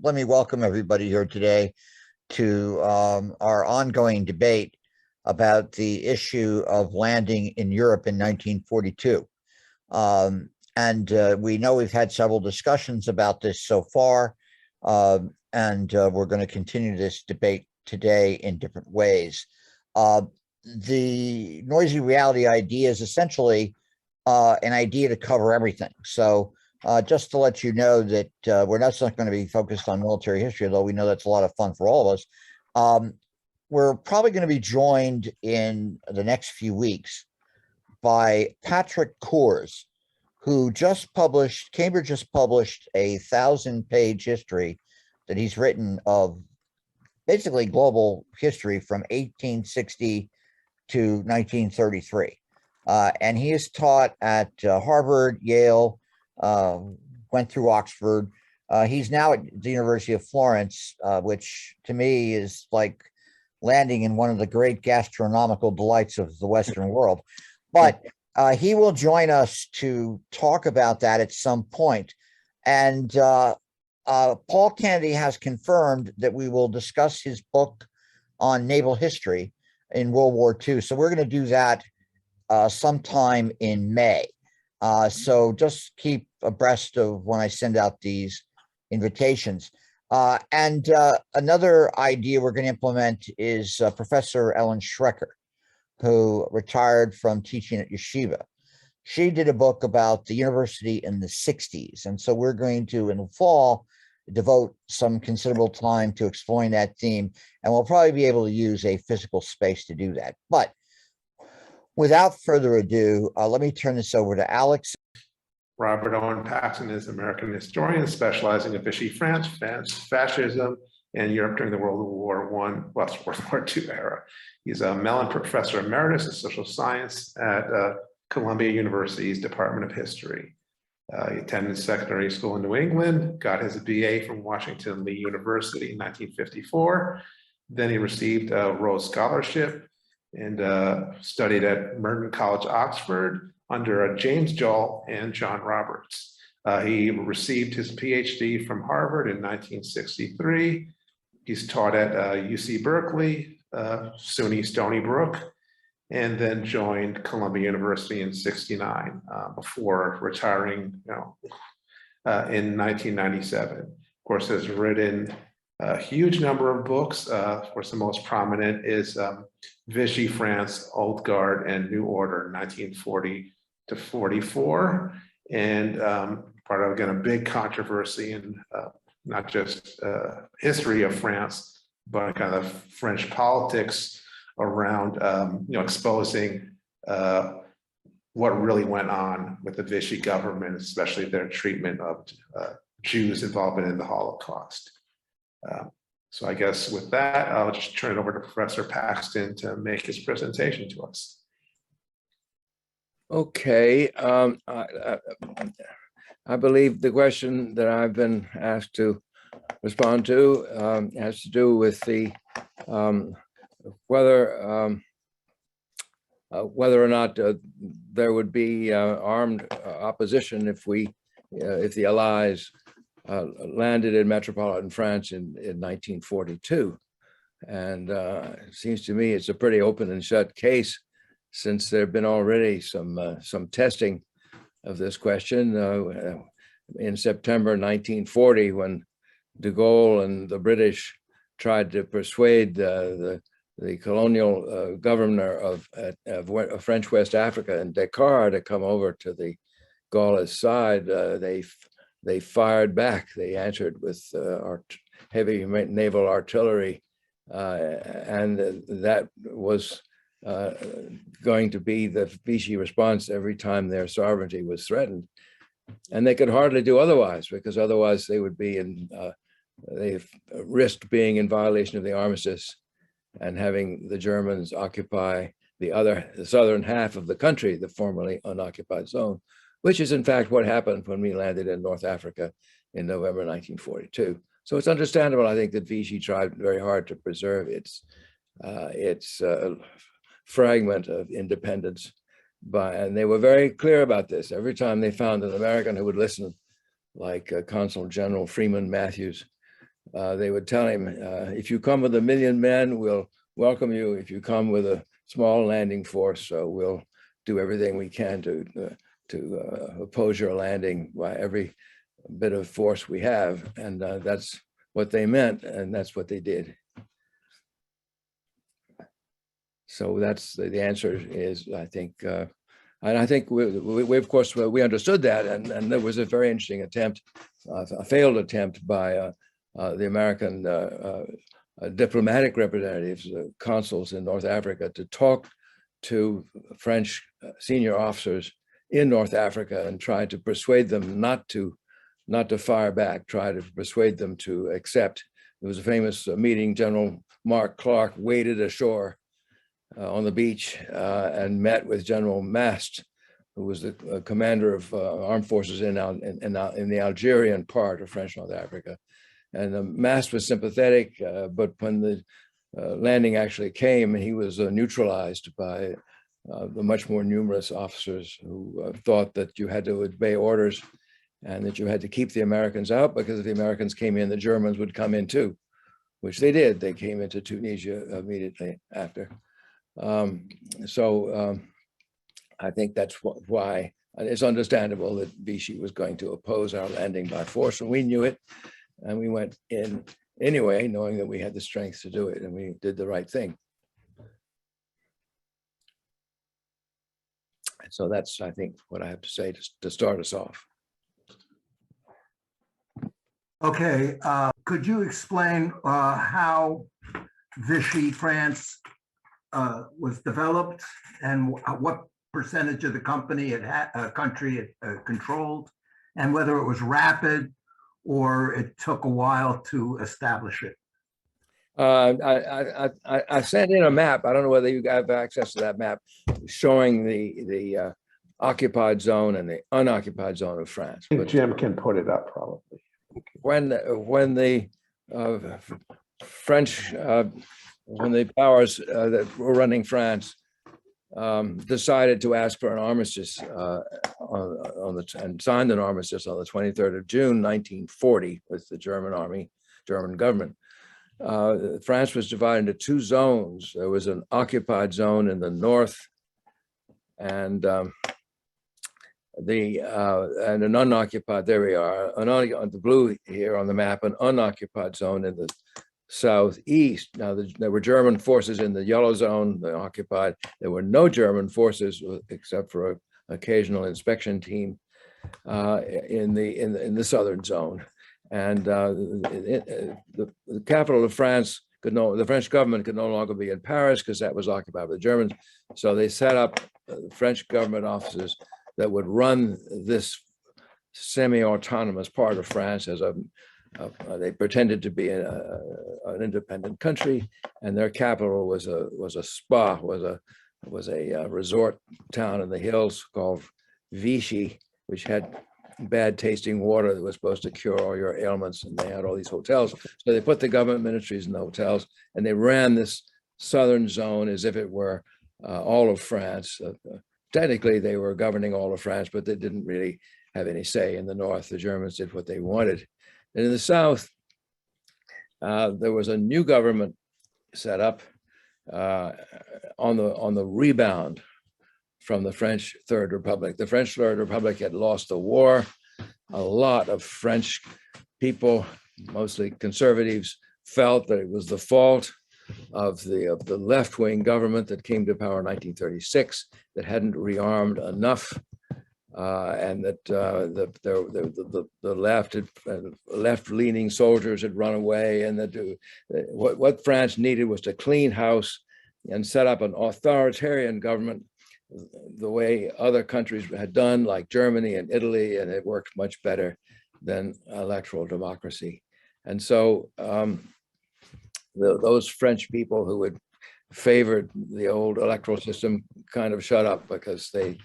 let me welcome everybody here today to our ongoing debate about the issue of landing in Europe in 1942. And we know we've had several discussions about this so far, and we're going to continue this debate today in different ways. The noisy reality idea is essentially an idea to cover everything. So just to let you know that we're not going to be focused on military history, although we know that's a lot of fun for all of us. We're probably going to be joined in the next few weeks by Patrick Coors, who Cambridge just published a 1,000-page history that he's written of basically global history from 1860 to 1933. And he is taught at Harvard, Yale, went through Oxford. He's now at the University of Florence, which to me is like landing in one of the great gastronomical delights of the Western world. But he will join us to talk about that at some point. And Paul Kennedy has confirmed that we will discuss his book on naval history in World War II. So we're going to do that sometime in May. So just keep abreast of when I send out these invitations. And another idea we're going to implement is Professor Ellen Schrecker, who retired from teaching at Yeshiva. She did a book about the university in the 60s. And so we're going to, in the fall, devote some considerable time to exploring that theme. And we'll probably be able to use a physical space to do that. But without further ado, let me turn this over to Alex. Robert Owen Paxton is an American historian specializing in Vichy France, fascism, and Europe during the World War II era. He's a Mellon Professor Emeritus in Social Science at Columbia University's Department of History. He attended secondary school in New England, got his BA from Washington Lee University in 1954. Then he received a Rhodes Scholarship and studied at Merton College, Oxford, under James Joel and John Roberts. He received his PhD from Harvard in 1963. He's taught at UC Berkeley, SUNY Stony Brook, and then joined Columbia University in '69 before retiring in 1997. Of course, has written a huge number of books. Of course, the most prominent is Vichy France, Old Guard, and New Order, 1940 to 44. And part of, again, a big controversy in not just history of France, but kind of French politics around exposing what really went on with the Vichy government, especially their treatment of Jews' involvement in the Holocaust. So I guess with that, I'll just turn it over to Professor Paxton to make his presentation to us. Okay. I believe the question that I've been asked to respond to has to do with the whether or not there would be armed opposition if the Allies landed in metropolitan France in 1942. And it seems to me it's a pretty open and shut case, since there have been already some testing of this question in September 1940, when de Gaulle and the British tried to persuade the colonial governor of French West Africa and Dakar to come over to the Gaullist side. They fired back. They answered with heavy naval artillery, and that was going to be the Vichy response every time their sovereignty was threatened. And they could hardly do otherwise, because otherwise they would be they risked being in violation of the armistice and having the Germans occupy the southern half of the country, the formerly unoccupied zone, which is in fact what happened when we landed in North Africa in November 1942. So it's understandable, I think, that Vichy tried very hard to preserve its fragment of independence. And they were very clear about this. Every time they found an American who would listen, like Consul General Freeman Matthews, they would tell him, if you come with 1 million men, we'll welcome you. If you come with a small landing force, we'll do everything we can to oppose your landing by every bit of force we have. And that's what they meant, and that's what they did. So that's the answer is, I think, and I think we of course, we understood that, and there was a very interesting attempt, a failed attempt by the American diplomatic representatives, consuls in North Africa, to talk to French senior officers in North Africa and try to persuade them not to fire back, try to persuade them to accept. There was a famous meeting. General Marc waded ashore on the beach and met with General Mast, who was the commander of armed forces in the Algerian part of French North Africa. And Mast was sympathetic, but when the landing actually came, he was neutralized by the much more numerous officers who thought that you had to obey orders and that you had to keep the Americans out, because if the Americans came in, the Germans would come in too, which they did. They came into Tunisia immediately after. I think that's why it's understandable that Vichy was going to oppose our landing by force, and we knew it, and we went in anyway, knowing that we had the strength to do it, and we did the right thing. And so that's, I think, what I have to say to start us off. Okay, could you explain how Vichy France was developed and what percentage of the country it controlled, and whether it was rapid or it took a while to establish it? I sent in a map. I don't know whether you have access to that map showing the occupied zone and the unoccupied zone of France. But Jim can put it up probably. When the French, when the powers that were running France decided to ask for an armistice and signed an armistice on the 23rd of June, 1940, with the German government. France was divided into 2 zones. There was an occupied zone in the north, and an unoccupied. There we are. On the blue here on the map, an unoccupied zone in the southeast. Now there were German forces in the yellow zone, the occupied. There were no German forces except for an occasional inspection team in the southern zone. And the capital of France the French government could no longer be in Paris because that was occupied by the Germans. So they set up French government offices that would run this semi-autonomous part of France as they pretended to be an independent country, and their capital was a spa, was a resort town in the hills called Vichy, which had bad tasting water that was supposed to cure all your ailments, and they had all these hotels. So they put the government ministries in the hotels, and they ran this southern zone as if it were all of France. Technically, they were governing all of France, but they didn't really have any say. In the north, the Germans did what they wanted. And in the south, there was a new government set up on the rebound from the French Third Republic. The French Third Republic had lost the war. A lot of French people, mostly conservatives, felt that it was the fault of the left-wing government that came to power in 1936 that hadn't rearmed enough, and that the left-leaning soldiers had run away, and that what France needed was to clean house and set up an authoritarian government the way other countries had done, like Germany and Italy, and it worked much better than electoral democracy. And so those French people who had favored the old electoral system kind of shut up because they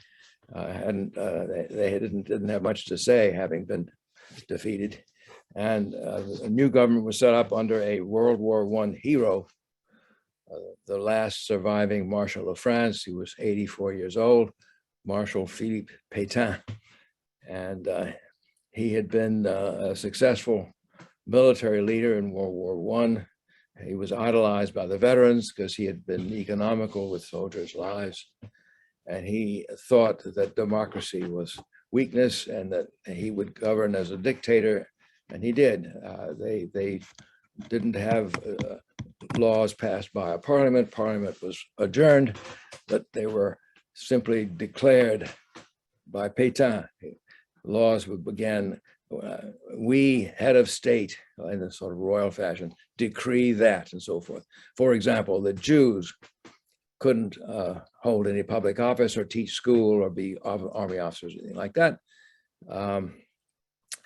didn't have much to say, having been defeated. And a new government was set up under a World War I hero, the last surviving Marshal of France. He was 84 years old, Marshal Philippe Pétain. And he had been a successful military leader in World War I. He was idolized by the veterans because he had been economical with soldiers' lives. And he thought that democracy was weakness and that he would govern as a dictator. And he did. They didn't have laws passed by a parliament. Parliament was adjourned, but they were simply declared by Pétain. Laws began, we, head of state, in a sort of royal fashion, decree that and so forth. For example, the Jews couldn't hold any public office or teach school or be army officers, anything like that.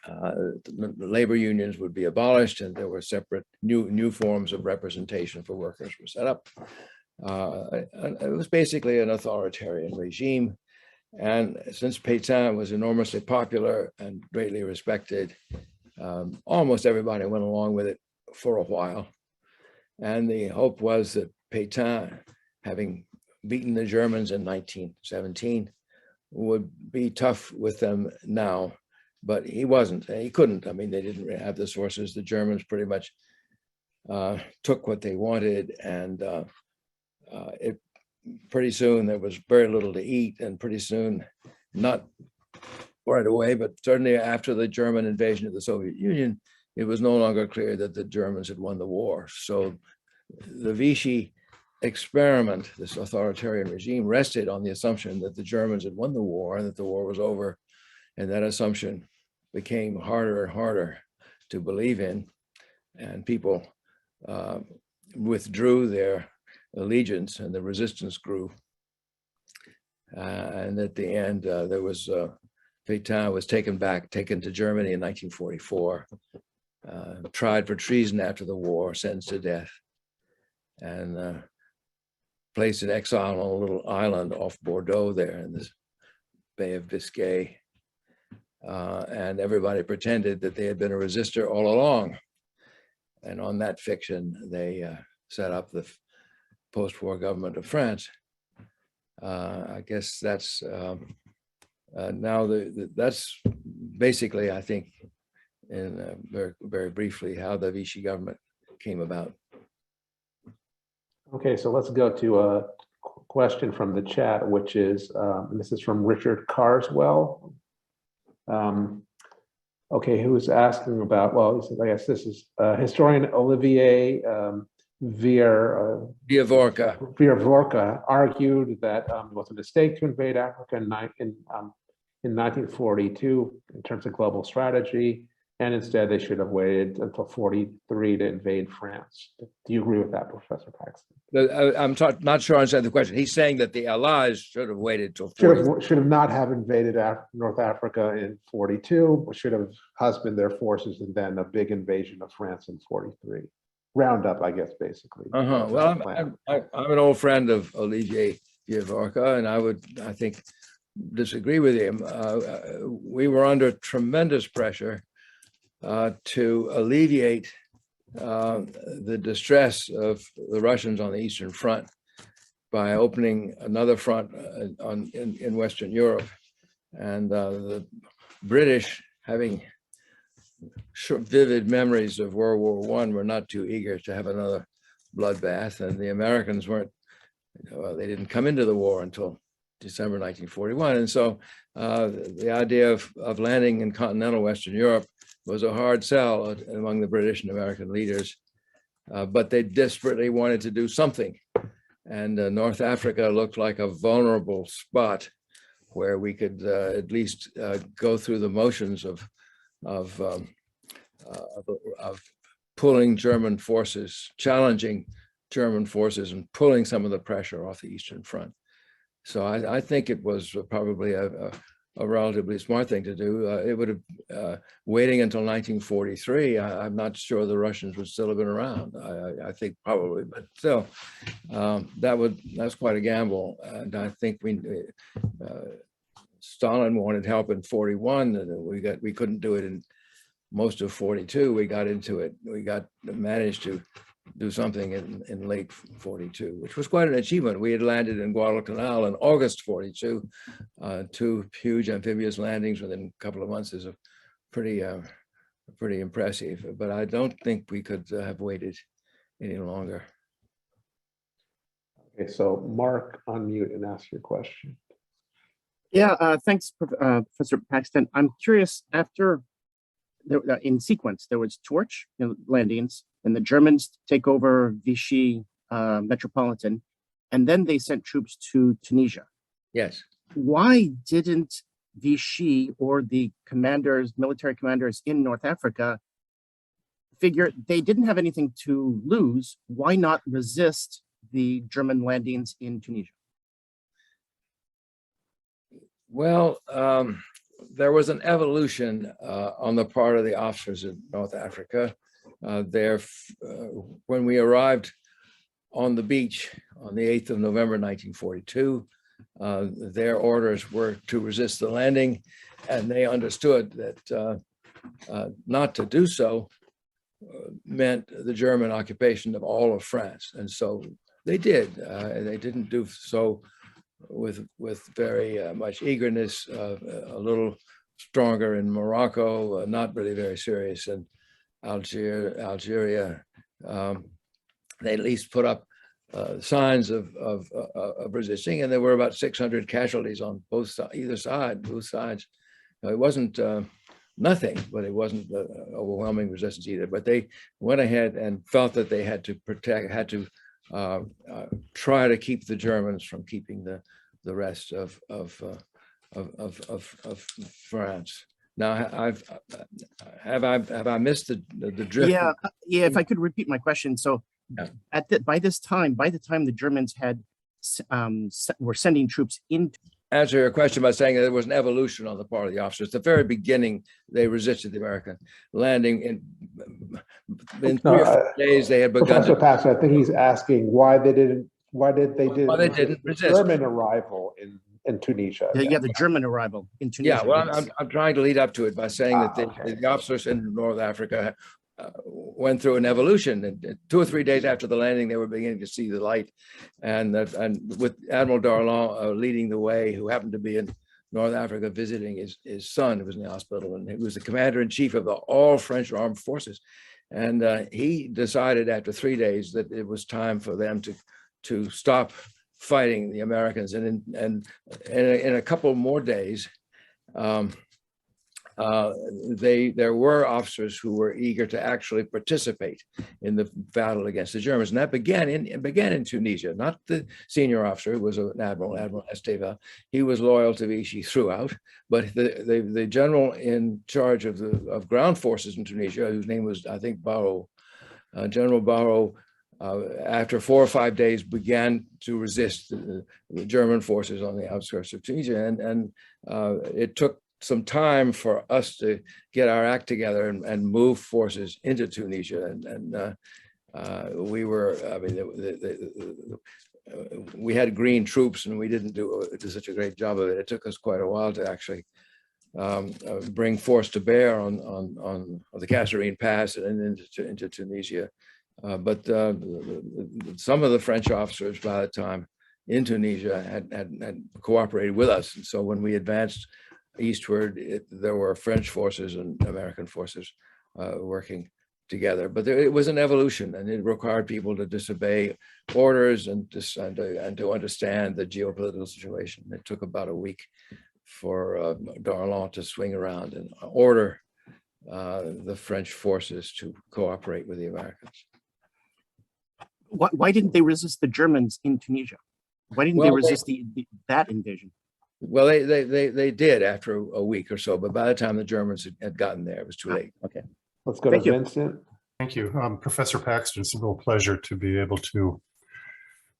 The labor unions would be abolished, and there were separate new forms of representation for workers were set up. It was basically an authoritarian regime. And since Pétain was enormously popular and greatly respected, almost everybody went along with it for a while. And the hope was that Pétain, having beaten the Germans in 1917, would be tough with them now, but he wasn't. He couldn't. I mean, they didn't have the sources. The Germans pretty much took what they wanted, and pretty soon there was very little to eat, and pretty soon, not right away, but certainly after the German invasion of the Soviet Union, it was no longer clear that the Germans had won the war. So the Vichy experiment, this authoritarian regime, rested on the assumption that the Germans had won the war and that the war was over. And that assumption became harder and harder to believe in. And people withdrew their allegiance, and the resistance grew. And at the end, there was Pétain was taken to Germany in 1944, tried for treason after the war, sentenced to death, and placed in exile on a little island off Bordeaux there in this Bay of Biscay. And everybody pretended that they had been a resistor all along. And on that fiction, they set up the post-war government of France. I guess that's now that's basically, I think, in very, very briefly, how the Vichy government came about. Okay, so let's go to a question from the chat, which is, and this is from Richard Carswell. Okay, who's asking about, well, I guess this is historian Olivier Viervorka argued that it was a mistake to invade Africa in 1942 in terms of global strategy, and instead they should have waited until 43 to invade France. Do you agree with that, Professor Paxton? I'm not sure I understand the question. He's saying that the Allies should have waited till 40. Should have not have invaded North Africa in 42, should have husbanded their forces, and then a big invasion of France in 43. Roundup, I guess, basically. Well, I'm an old friend of Olivier Viervorka, and I think, disagree with him. We were under tremendous pressure to alleviate the distress of the Russians on the Eastern Front by opening another front in Western Europe. And the British, having vivid memories of World War I, were not too eager to have another bloodbath. And the Americans weren't, they didn't come into the war until December 1941. And so the idea of landing in continental Western Europe was a hard sell among the British and American leaders, but they desperately wanted to do something. And North Africa looked like a vulnerable spot where we could at least go through the motions of pulling German forces, challenging German forces, and pulling some of the pressure off the Eastern Front. So I think it was probably a relatively smart thing to do. It would have, waiting until 1943, I'm not sure the Russians would still have been around. I think probably, but still, that's quite a gamble. And I think Stalin wanted help in 41, and we couldn't do it in most of 42. We got into it. We managed to do something in late 42, which was quite an achievement. We had landed in Guadalcanal in August 42. 2 huge amphibious landings within a couple of months is a pretty pretty impressive, but I don't think we could have waited any longer. Okay, so Mark, unmute and ask your question. Yeah, thanks, Professor Paxton. I'm curious, after, in sequence, there was Torch landings, and the Germans take over Vichy metropolitan, and then they sent troops to Tunisia. Yes. Why didn't Vichy or the commanders, military commanders in North Africa figure they didn't have anything to lose? Why not resist the German landings in Tunisia? Well, there was an evolution on the part of the officers in North Africa. When we arrived on the beach on the 8th of November, 1942, their orders were to resist the landing, and they understood that not to do so meant the German occupation of all of France. And so they did. They didn't do so with very much eagerness, a little stronger in Morocco, not really very serious in Algeria. They at least put up signs of resisting, and there were about 600 casualties on both sides. It wasn't nothing, but it wasn't overwhelming resistance either. But they went ahead and felt that they had to try to keep the Germans from keeping the rest of France. Now, have I missed the drift? Yeah. If I could repeat my question. So, yeah. By the time the Germans were sending troops into. Answer your question by saying that there was an evolution on the part of the officers. At the very beginning, they resisted the American landing. In 3 or 4 days, they had begun. Professor Paxton, I think he's asking why they didn't resist the German arrival in Tunisia. Yeah, the German arrival in Tunisia. Yeah, well, I'm trying to lead up to it by saying that the officers in North Africa went through an evolution, and 2 or 3 days after the landing, they were beginning to see the light, and with Admiral Darlan leading the way, who happened to be in North Africa visiting his son, who was in the hospital, and he was the commander-in-chief of all French armed forces, and he decided after 3 days that it was time for them to stop fighting the Americans, and in a couple more days. There were officers who were eager to actually participate in the battle against the Germans, and that began in Tunisia. Not the senior officer, who was an Admiral Esteva. He was loyal to Vichy throughout, but the general in charge of ground forces in Tunisia, whose name was, I think, Barrot, General Barrot, after 4 or 5 days, began to resist the German forces on the outskirts of Tunisia, and it took some time for us to get our act together and move forces into Tunisia, and we were, I mean, we had green troops, and we didn't do such a great job of it. It took us quite a while to actually bring force to bear on the Kasserine Pass and into Tunisia. But some of the French officers by the time in Tunisia had cooperated with us, and so when we advanced eastward, there were French forces and American forces working together. But it was an evolution, and it required people to disobey orders and to understand the geopolitical situation. It took about a week for Darlan to swing around and order the French forces to cooperate with the Americans. Why didn't they resist the Germans in Tunisia? Why didn't they resist that invasion? Well, they did after a week or so, but by the time the Germans had gotten there, it was too late. Okay. Let's go to Vincent. Thank you. Professor Paxton, it's a real pleasure to be able to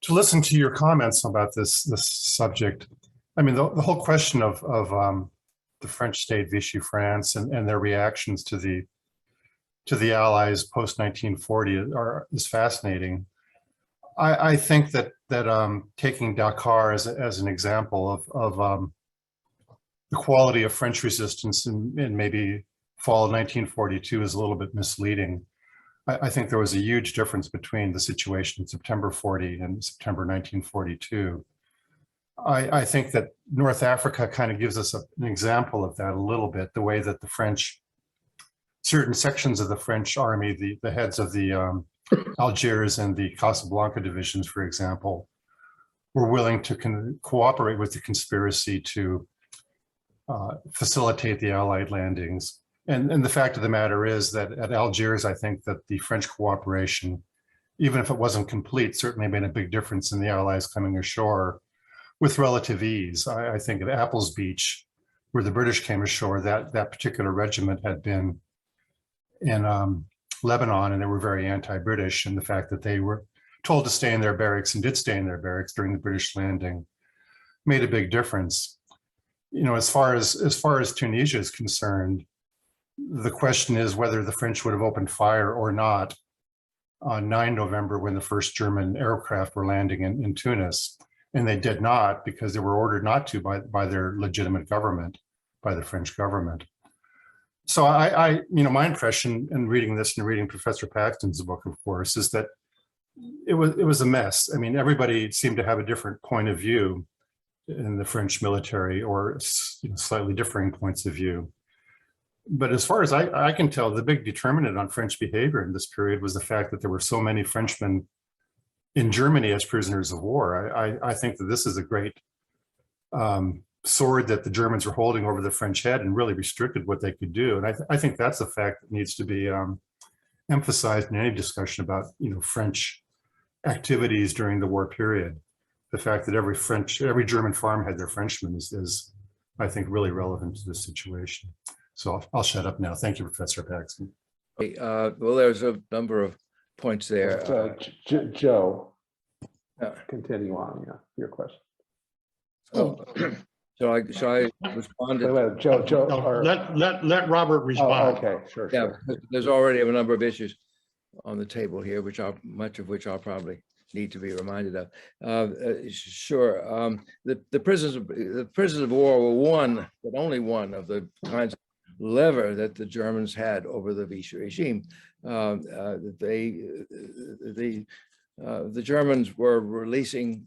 listen to your comments about this subject. I mean, the whole question of the French state, Vichy France, and their reactions to the Allies post-1940 is fascinating. I think that taking Dakar as an example of the quality of French resistance in maybe fall of 1942 is a little bit misleading. I think there was a huge difference between the situation in September 40 and September 1942. I think that North Africa kind of gives us an example of that a little bit, the way that the French certain sections of the French army, the heads of the Algiers and the Casablanca divisions, for example, were willing to cooperate with the conspiracy to facilitate the Allied landings. And the fact of the matter is that at Algiers, I think that the French cooperation, even if it wasn't complete, certainly made a big difference in the Allies coming ashore with relative ease. I think at Apples Beach, where the British came ashore, that particular regiment had been in Lebanon, and they were very anti-British. And the fact that they were told to stay in their barracks and did stay in their barracks during the British landing made a big difference. You know, as far as Tunisia is concerned, the question is whether the French would have opened fire or not on 9 November when the first German aircraft were landing in Tunis. And they did not, because they were ordered not to by their legitimate government, by the French government. So I my impression in reading this and reading Professor Paxton's book, of course, is that it was a mess. I mean, everybody seemed to have a different point of view in the French military, or slightly differing points of view. But as far as I can tell, the big determinant on French behavior in this period was the fact that there were so many Frenchmen in Germany as prisoners of war. I think that this is a great sword that the Germans were holding over the French head and really restricted what they could do. And I think that's a fact that needs to be emphasized in any discussion about French activities during the war period. The fact that every German farm had their Frenchmen is I think, really relevant to this situation. So I'll shut up now. Thank you, Professor Paxton. Well, there's a number of points there. Joe, continue on your question. So, shall I respond? Wait, wait, Joe, or, let Robert respond. okay, sure. Yeah, there's already a number of issues on the table here, much of which I'll probably need to be reminded of. Sure. The prisoners of war were one, but only one of the kinds of lever that the Germans had over the Vichy regime. The Germans were releasing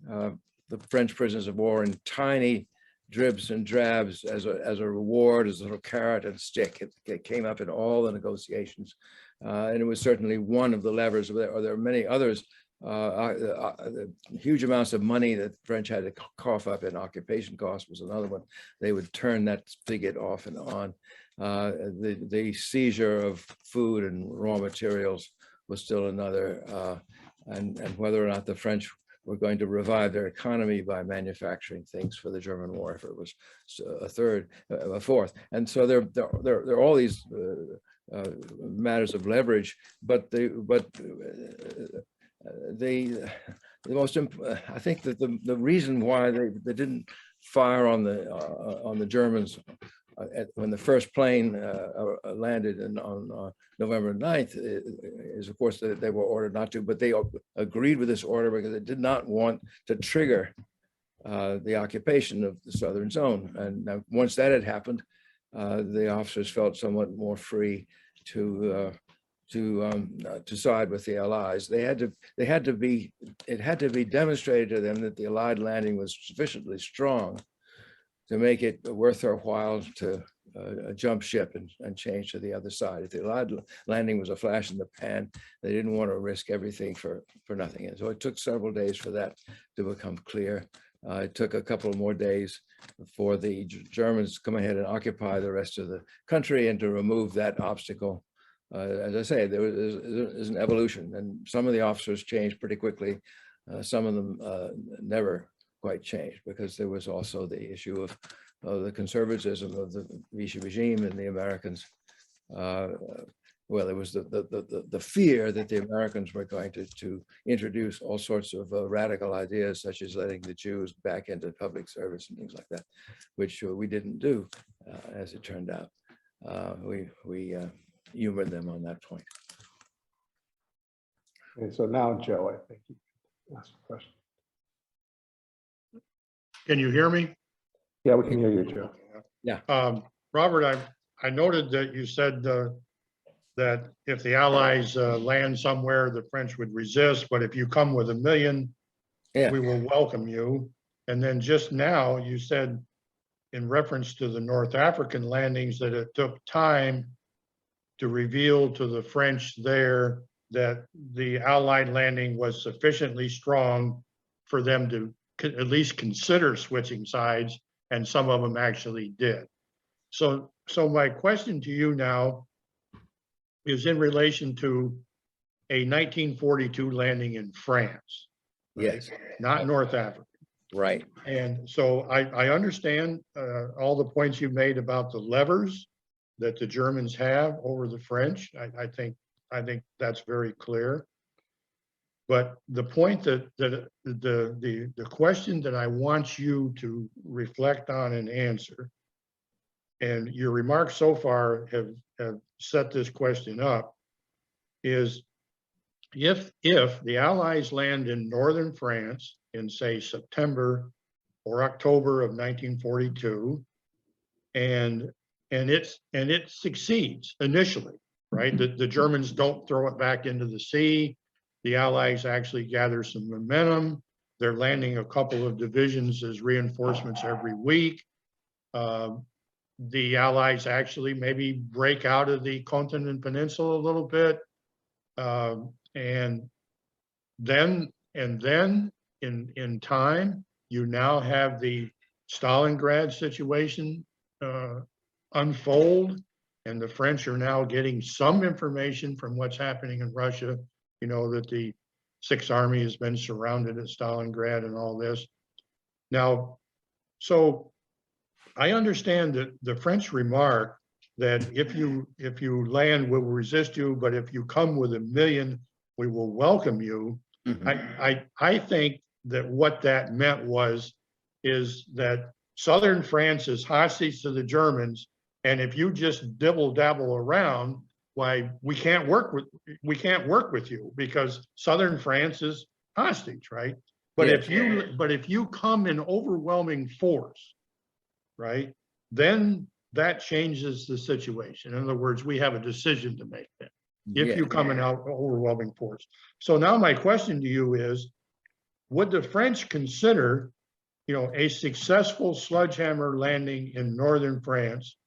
the French prisoners of war in tiny dribs and drabs as a reward, as a little carrot and stick. It came up in all the negotiations, and it was certainly one of the levers. There are many others. Huge amounts of money that the French had to cough up in occupation costs was another one. They would turn that spigot off and on. The seizure of food and raw materials was still another, and whether or not the French were going to revive their economy by manufacturing things for the German war, if it was a fourth. And so there are all these matters of leverage, but the most I think that the reason why they didn't fire on the Germans when the first plane landed on November 9th is, of course, that they were ordered not to, but they agreed with this order because they did not want to trigger the occupation of the southern zone. And now, once that had happened, the officers felt somewhat more free to side with the Allies. It had to be demonstrated to them that the Allied landing was sufficiently strong to make it worth their while to jump ship and change to the other side. If the Allied landing was a flash in the pan, they didn't want to risk everything for nothing. And so it took several days for that to become clear. It took a couple more days for the Germans to come ahead and occupy the rest of the country and to remove that obstacle. As I say, there is an evolution, and some of the officers changed pretty quickly. Some of them never quite changed, because there was also the issue of the conservatism of the Vichy regime and the Americans. Well, there was the fear that the Americans were going to introduce all sorts of radical ideas, such as letting the Jews back into public service and things like that, which we didn't do, as it turned out. We humored them on that point. Okay, so now, Joe, I think you can ask a question. Can you hear me? Yeah, we can hear you, Joe. Yeah. Robert, I noted that you said that if the Allies land somewhere, the French would resist, but if you come with 1 million, we will welcome you. And then just now you said, in reference to the North African landings, that it took time to reveal to the French there that the Allied landing was sufficiently strong for them to at least consider switching sides, and some of them actually did. So my question to you now is in relation to a 1942 landing in France. Right? Yes. Not North Africa. Right. And so I understand all the points you made about the levers that the Germans have over the French. I think that's very clear. But the point that the question that I want you to reflect on and answer, and your remarks so far have set this question up, is if the Allies land in northern France in, say, September or October of 1942, and it succeeds initially, right? The Germans don't throw it back into the sea. The Allies actually gather some momentum. They're landing a couple of divisions as reinforcements every week. The Allies actually maybe break out of the Continent Peninsula a little bit. And then in time, you now have the Stalingrad situation unfold, and the French are now getting some information from what's happening in Russia. You know, that the Sixth Army has been surrounded at Stalingrad and all this. Now, so I understand that the French remark that if you land, we will resist you, but if you come with 1 million, we will welcome you. Mhm. I think that what that meant is that southern France is hostage to the Germans, and if you just dibble dabble around, why we can't work with you because southern France is hostage, right? But Yes. if you come in overwhelming force, right, then that changes the situation. In other words, we have a decision to make then. If Yeah. you come in out overwhelming force. So now my question to you is, would the French consider, you know, a successful sledgehammer landing in northern France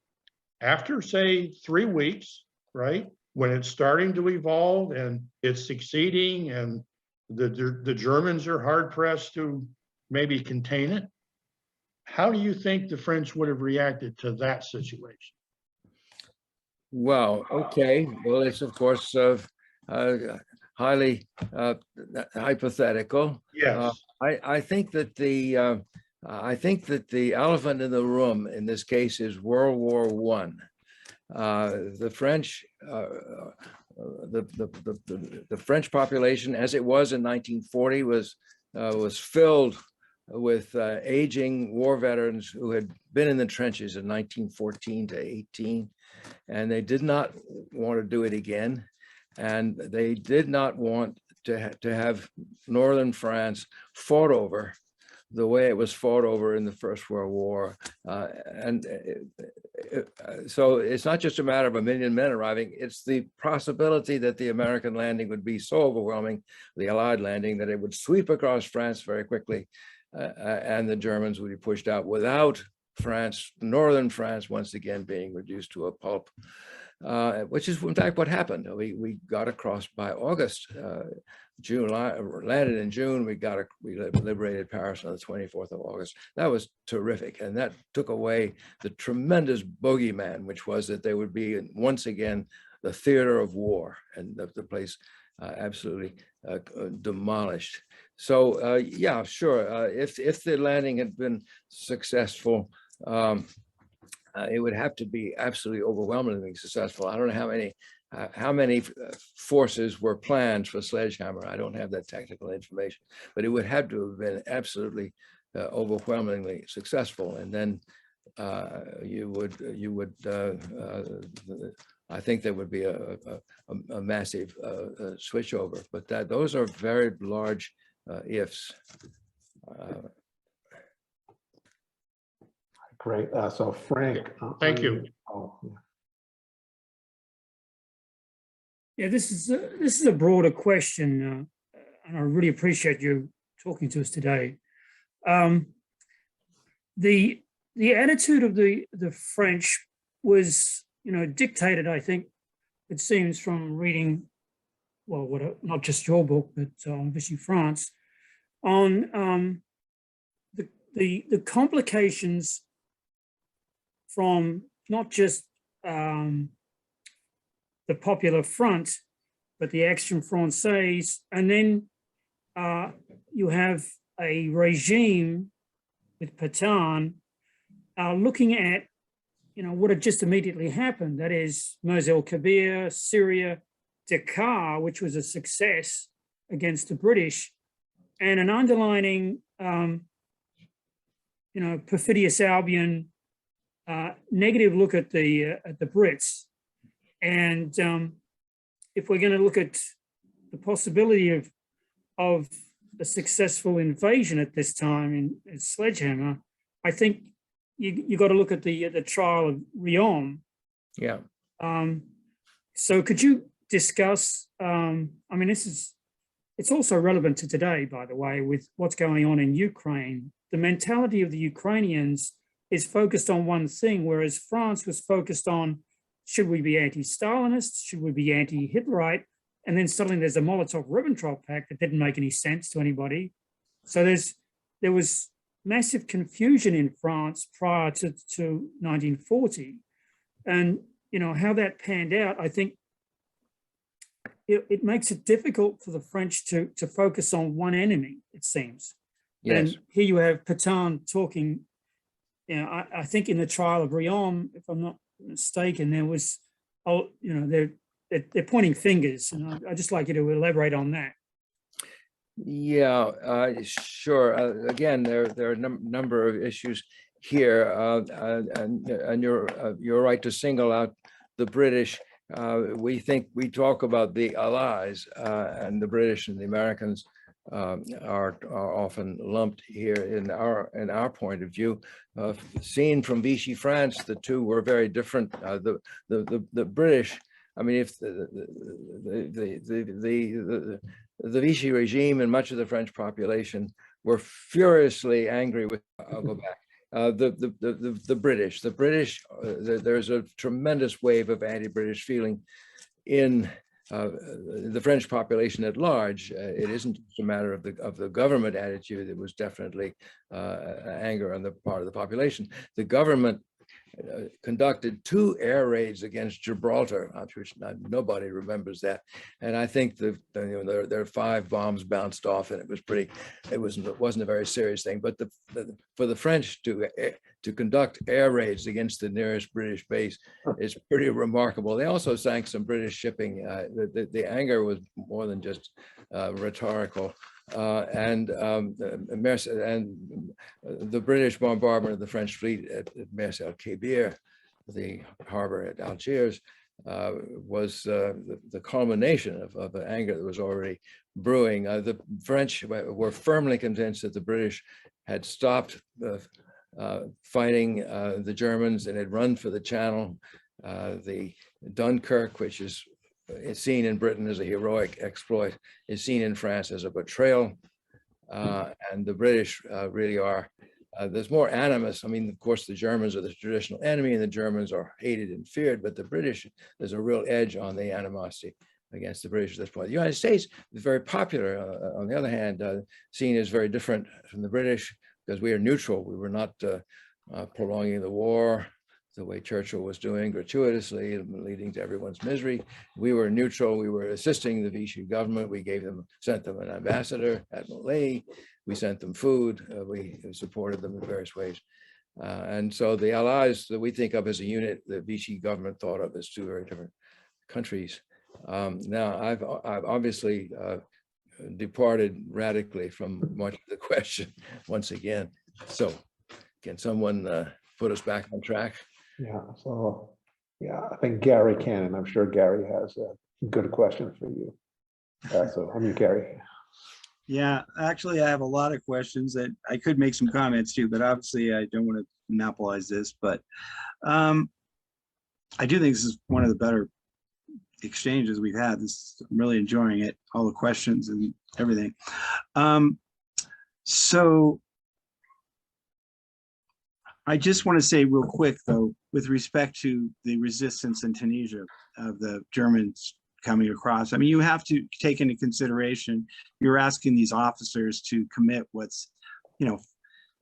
after, say, 3 weeks, right? When it's starting to evolve and it's succeeding and the Germans are hard pressed to maybe contain it? How do you think the French would have reacted to that situation? Well, okay. Well, it's of course highly hypothetical. Yes. I think that the elephant in the room in this case is World War One. The French, the French population, as it was in 1940, was filled with aging war veterans who had been in the trenches in 1914 to 18, and they did not want to do it again, and they did not want to have northern France fought over the way it was fought over in the First World War. So it's not just a matter of 1 million men arriving, it's the possibility that the American landing would be so overwhelming, the Allied landing, that it would sweep across France very quickly, and the Germans would be pushed out without France, northern France, once again being reduced to a pulp, which is in fact what happened. We got across by August. June, landed in June, we liberated Paris on the 24th of August. That was terrific. And that took away the tremendous bogeyman, which was that they would be once again the theater of war, and the place absolutely demolished. So yeah, sure. If the landing had been successful, it would have to be absolutely overwhelmingly successful. I don't know how many forces were planned for Sledgehammer. I don't have that technical information, but it would have to have been absolutely overwhelmingly successful. And then you would I think there would be a massive switchover, but those are very large ifs. Great. So Frank. Thank you. Oh, yeah. Yeah, this is a broader question, and I really appreciate you talking to us today. The attitude of the French was, dictated, I think, it seems from reading, well, not just your book, but Vichy France, on the complications from not just the Popular Front, but the Action Française, and then you have a regime with Pétain looking at, what had just immediately happened. That is Moselle Kabir, Syria, Dakar, which was a success against the British, and an underlining, perfidious Albion, negative look at the Brits. And if we're going to look at the possibility of a successful invasion at this time in Sledgehammer, I think you got to look at the trial of Riom. Yeah. So could you discuss? It's also relevant to today, by the way, with what's going on in Ukraine. The mentality of the Ukrainians is focused on one thing, whereas France was focused on, should we be anti-Stalinist? Should we be anti-Hitlerite? And then suddenly there's a Molotov-Ribbentrop Pact that didn't make any sense to anybody. So there was massive confusion in France prior to 1940. And, how that panned out, I think it makes it difficult for the French to focus on one enemy, it seems. Yes. And here you have Pétain talking, I think in the trial of Riom, if I'm not mistaken, there was, they're pointing fingers, and I'd just like you to elaborate on that. Yeah, sure. Again, there are a number of issues here, and you're right to single out the British. We talk about the Allies, and the British and the Americans are often lumped here in our point of view. Seen from Vichy France, the two were very different. The British, I mean, if the Vichy regime and much of the French population were furiously angry with, I'll go back, the British. There's a tremendous wave of anti-British feeling in the French population at large. It isn't just a matter of the government attitude. It was definitely anger on the part of the population. The government conducted 2 air raids against Gibraltar, which nobody remembers that. And I think there are 5 bombs bounced off, and it wasn't a very serious thing. But for the French to conduct air raids against the nearest British base is pretty remarkable. They also sank some British shipping. The anger was more than just rhetorical. And the British bombardment of the French fleet at Marseille Kabir, the harbor at Algiers, was the culmination of the anger that was already brewing. The French were firmly convinced that the British had stopped fighting the Germans and had run for the Channel. The Dunkirk, which is seen in Britain as a heroic exploit, is seen in France as a betrayal. And the British really are, there's more animus. I mean, of course, the Germans are the traditional enemy, and the Germans are hated and feared, but the British, there's a real edge on the animosity against the British at this point. The United States is very popular, on the other hand, seen as very different from the British, because we are neutral. We were not prolonging the war the way Churchill was doing gratuitously, leading to everyone's misery. We were neutral. We were assisting the Vichy government. We sent them an ambassador, Admiral Lee. We sent them food. We supported them in various ways. And so the Allies that we think of as a unit, the Vichy government thought of as 2 very different countries. Now, I've obviously departed radically from much of the question once again. So can someone put us back on track? Yeah, so I think Gary can, and I'm sure Gary has a good question for you. So I'm you, Gary. Yeah, actually, I have a lot of questions that I could make some comments to, but obviously I don't want to monopolize this. But I do think this is one of the better exchanges we've had. I'm really enjoying it, all the questions and everything. So I just want to say real quick, though, with respect to the resistance in Tunisia of the Germans coming across, I mean, you have to take into consideration, you're asking these officers to commit what's, you know,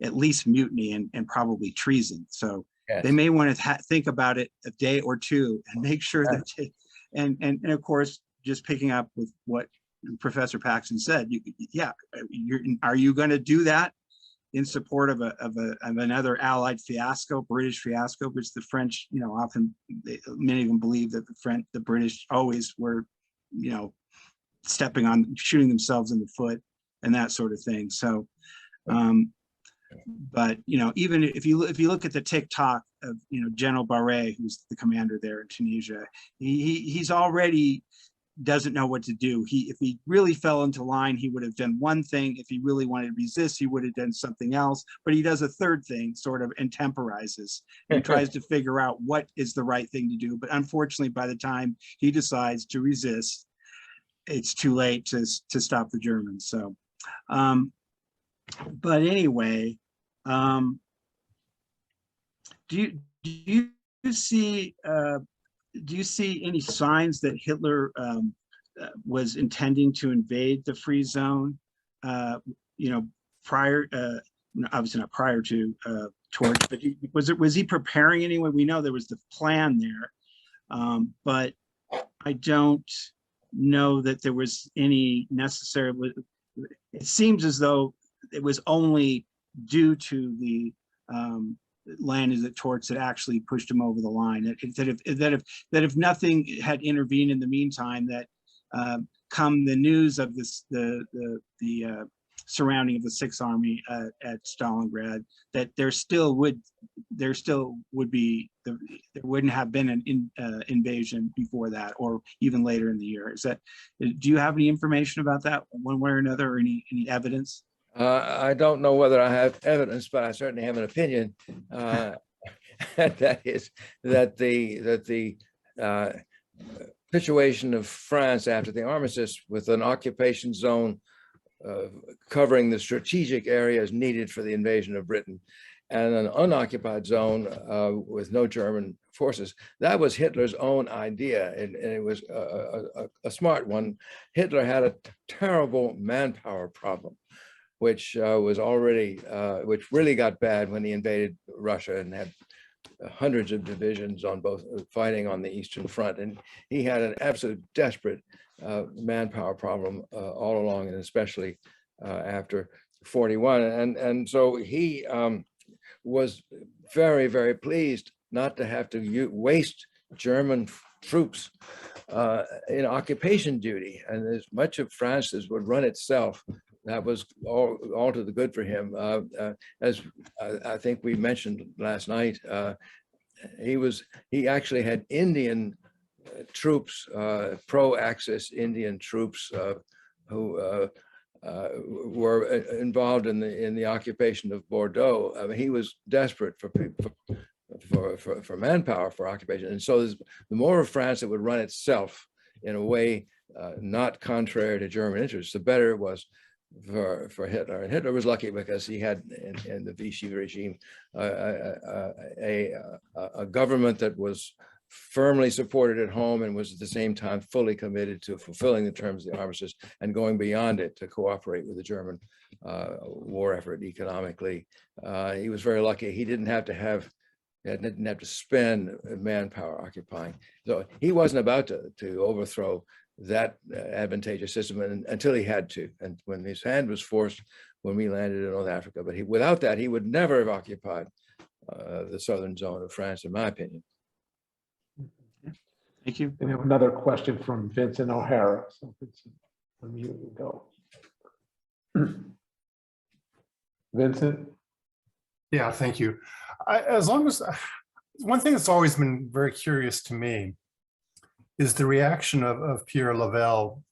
at least mutiny and probably treason. So Yes. they may want to think about it a day or two and make sure that they, and of course, just picking up with what Professor Paxton said, are you going to do that in support of another Allied fiasco, British fiasco, which the French, you know, often many of them believe that the British always were, you know, shooting themselves in the foot and that sort of thing. So, but you know, even if you look at the TikTok of, you know, General Barre, who's the commander there in Tunisia, he's already doesn't know what to do. If he really fell into line, he would have done one thing. If he really wanted to resist, he would have done something else. But he does a third thing, sort of, and temporizes and tries to figure out what is the right thing to do. But unfortunately, by the time he decides to resist, it's too late to stop the Germans. So, but anyway, do you see any signs that Hitler was intending to invade the free zone? You know, prior, obviously not prior to Torch, but was he preparing anyway? We know there was the plan there, but I don't know that there was any necessary. It seems as though it was only due to the landings at Torch that actually pushed him over the line. That if nothing had intervened in the meantime, that come the news of this, the surrounding of the Sixth Army at Stalingrad, that there wouldn't have been an invasion before that, or even later in the year. Do you have any information about that one way or another, or any evidence? I don't know whether I have evidence, but I certainly have an opinion. That is that the situation of France after the armistice, with an occupation zone covering the strategic areas needed for the invasion of Britain, and an unoccupied zone with no German forces, that was Hitler's own idea, and it was a smart one. Hitler had a terrible manpower problem, which which really got bad when he invaded Russia and had hundreds of divisions on both fighting on the Eastern Front. And he had an absolute desperate manpower problem all along, and especially after 41. And so he was very, very pleased not to have to waste German troops in occupation duty. And as much of France as would run itself, that was all to the good for him. As I think we mentioned last night, he actually had Indian troops, pro-Axis Indian troops, who were involved in the occupation of Bordeaux. I mean, he was desperate for manpower for occupation, and so the more of France that would run itself in a way not contrary to German interests, the better it was for Hitler. And Hitler was lucky because he had in the Vichy regime a government that was firmly supported at home and was at the same time fully committed to fulfilling the terms of the armistice and going beyond it to cooperate with the German war effort economically. He was very lucky. He didn't have to spend manpower occupying. So he wasn't about to overthrow that advantageous system until he had to, and when his hand was forced when we landed in North Africa. But without that, he would never have occupied the southern zone of France, in my opinion. Thank you. And we have another question from Vincent O'Hara. So Vincent, unmute and go. Vincent? Yeah, thank you. One thing that's always been very curious to me is the reaction of Pierre Laval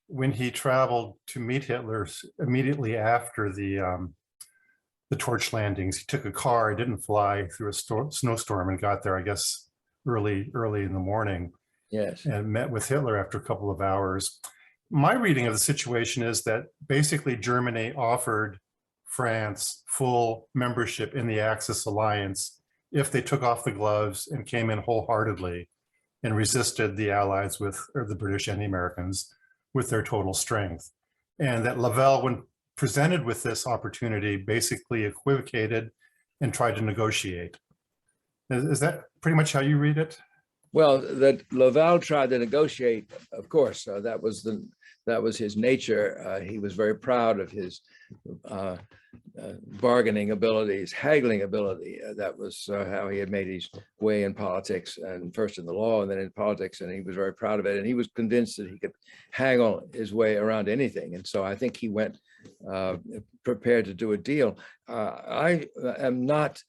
when he traveled to meet Hitler immediately after the Torch landings. He took a car, didn't fly through a snowstorm, and got there, I guess, early in the morning. Yes. And met with Hitler after a couple of hours. My reading of the situation is that basically Germany offered France full membership in the Axis alliance if they took off the gloves and came in wholeheartedly and resisted the Allies or the British and the Americans with their total strength. And that Laval, when presented with this opportunity, basically equivocated and tried to negotiate. Is that pretty much how you read it? Well, that Laval tried to negotiate, of course, that was his nature. He was very proud of his bargaining abilities, haggling ability. That was how he had made his way in politics, and first in the law and then in politics, and he was very proud of it. And he was convinced that he could haggle his way around anything. And so I think he went prepared to do a deal. I am not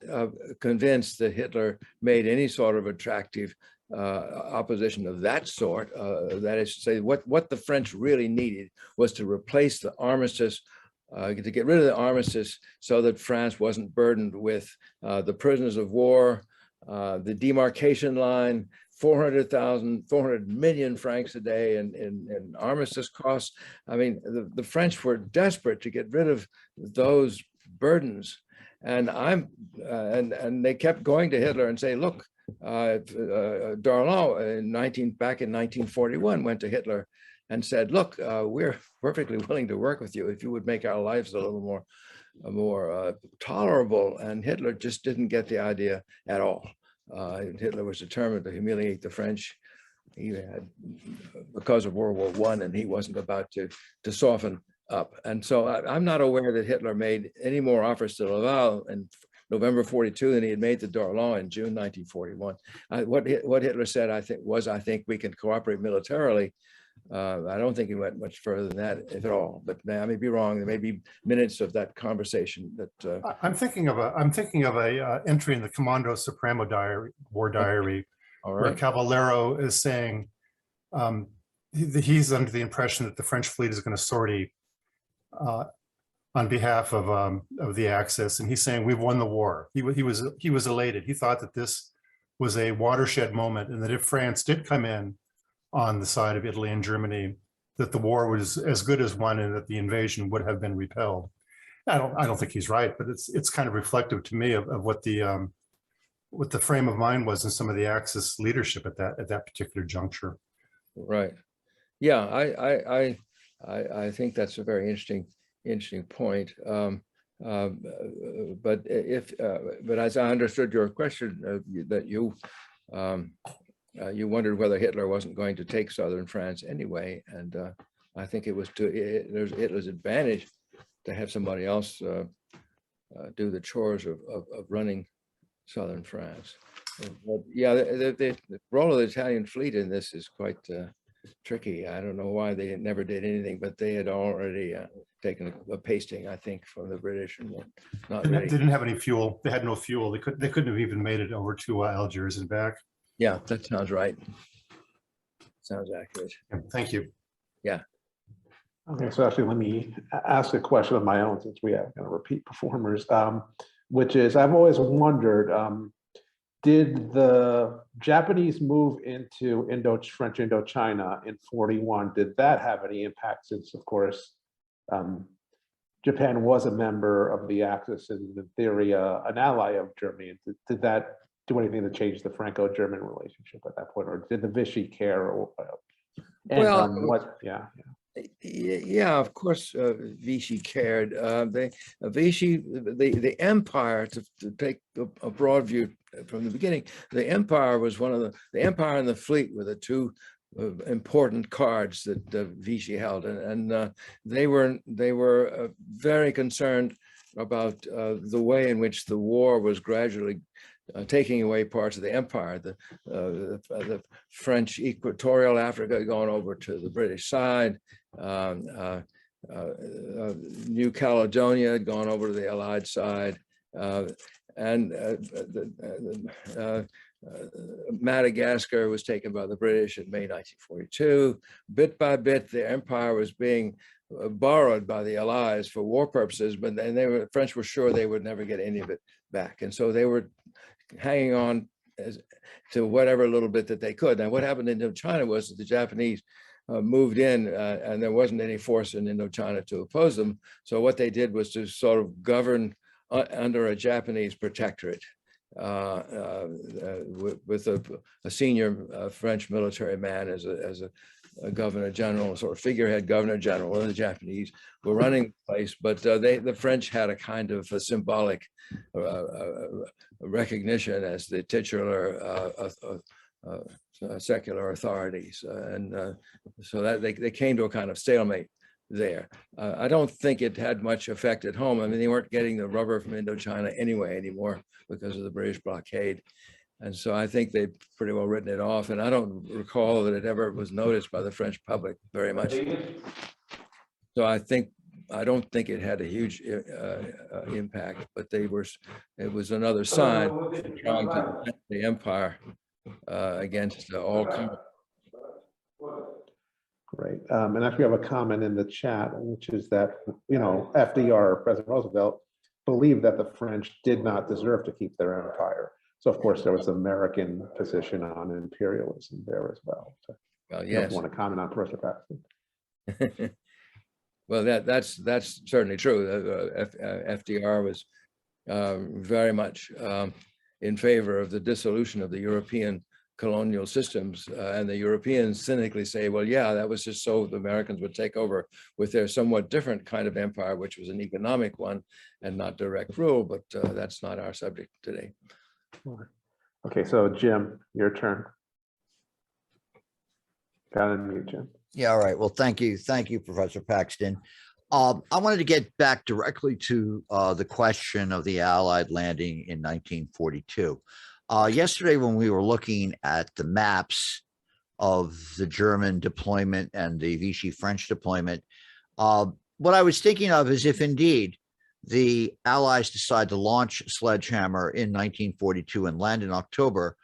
convinced that Hitler made any sort of attractive opposition of that sort. That is to say, what the French really needed was to replace the armistice, to get rid of the armistice so that France wasn't burdened with the prisoners of war, the demarcation line, 400 million francs a day in armistice costs. I mean, the French were desperate to get rid of those burdens. And they kept going to Hitler and say, look, Darlan back in 1941 went to Hitler and said, look, we're perfectly willing to work with you if you would make our lives a little more tolerable. And Hitler just didn't get the idea at all. Hitler was determined to humiliate the French. He had, because of World War I, and he wasn't about to soften up. And so I'm not aware that Hitler made any more offers to Laval in November 42 than he had made to Darlan in June 1941. What Hitler said, I think we can cooperate militarily. I don't think he went much further than that, if at all. But I may be wrong. There may be minutes of that conversation that. I'm thinking of a entry in the Comando Supremo war diary, where Cavallero is saying he's under the impression that the French fleet is going to sortie on behalf of the Axis, and he's saying we've won the war. He was elated. He thought that this was a watershed moment, and that if France did come in on the side of Italy and Germany, that the war was as good as won, and that the invasion would have been repelled. I don't think he's right, but it's kind of reflective to me of what the frame of mind was in some of the Axis leadership at that particular juncture. Right. Yeah, I think that's a very interesting point. But as I understood your question, that you wondered whether Hitler wasn't going to take southern France anyway, and I think it was to Hitler's advantage to have somebody else do the chores of running southern France. But yeah, the role of the Italian fleet in this is quite tricky. I don't know why they never did anything, but they had already taken a pasting, I think, from the British, and they didn't have any fuel. They had no fuel. They couldn't have even made it over to Algiers and back. Yeah, that sounds right. Sounds accurate. Thank you. Yeah. Okay, so actually, let me ask a question of my own, since we have kind of repeat performers, which is, I've always wondered, did the Japanese move into French Indochina in 41? Did that have any impact, since, of course, Japan was a member of the Axis and in theory an ally of Germany? Did that do anything to change the Franco-German relationship at that point, or did the Vichy care? Yeah, of course, Vichy cared. The empire, to take a broad view from the beginning, the empire was the empire and the fleet were the two important cards that Vichy held, and they were very concerned about the way in which the war was gradually taking away parts of the empire. The French Equatorial Africa going over to the British side, New Caledonia had gone over to the Allied side, and Madagascar was taken by the British in May 1942. Bit by bit, the empire was being borrowed by the Allies for war purposes, but then the French were sure they would never get any of it back, and so they were hanging on to whatever little bit that they could. Now, what happened in China was that the Japanese moved in, and there wasn't any force in Indochina to oppose them. So what they did was to sort of govern under a Japanese protectorate with a senior French military man as a governor general, sort of figurehead governor general, and the Japanese were running the place. But the French had a kind of a symbolic recognition as the titular secular authorities, and so that they came to a kind of stalemate there. I don't think it had much effect at home. I mean, they weren't getting the rubber from Indochina anyway anymore because of the British blockade. And so I think they've pretty well written it off. And I don't recall that it ever was noticed by the French public very much. So I don't think it had a huge impact, but it was another sign trying to defend the empire against all comers. Great. And actually we have a comment in the chat, which is that, FDR, President Roosevelt, believed that the French did not deserve to keep their empire. So of course there was American position on imperialism there as well. So well, yes. You want to comment on Professor Paxton? Well, that's certainly true. FDR was very much in favor of the dissolution of the European colonial systems, and the Europeans cynically say, well, yeah, that was just so the Americans would take over with their somewhat different kind of empire, which was an economic one and not direct rule, but that's not our subject today. Okay, so Jim, your turn. Got to unmute, Jim. Yeah, all right. Well, thank you. Thank you, Professor Paxton. I wanted to get back directly to the question of the Allied landing in 1942. Yesterday, when we were looking at the maps of the German deployment and the Vichy French deployment, what I was thinking of is if indeed the Allies decide to launch Sledgehammer in 1942 and land in October,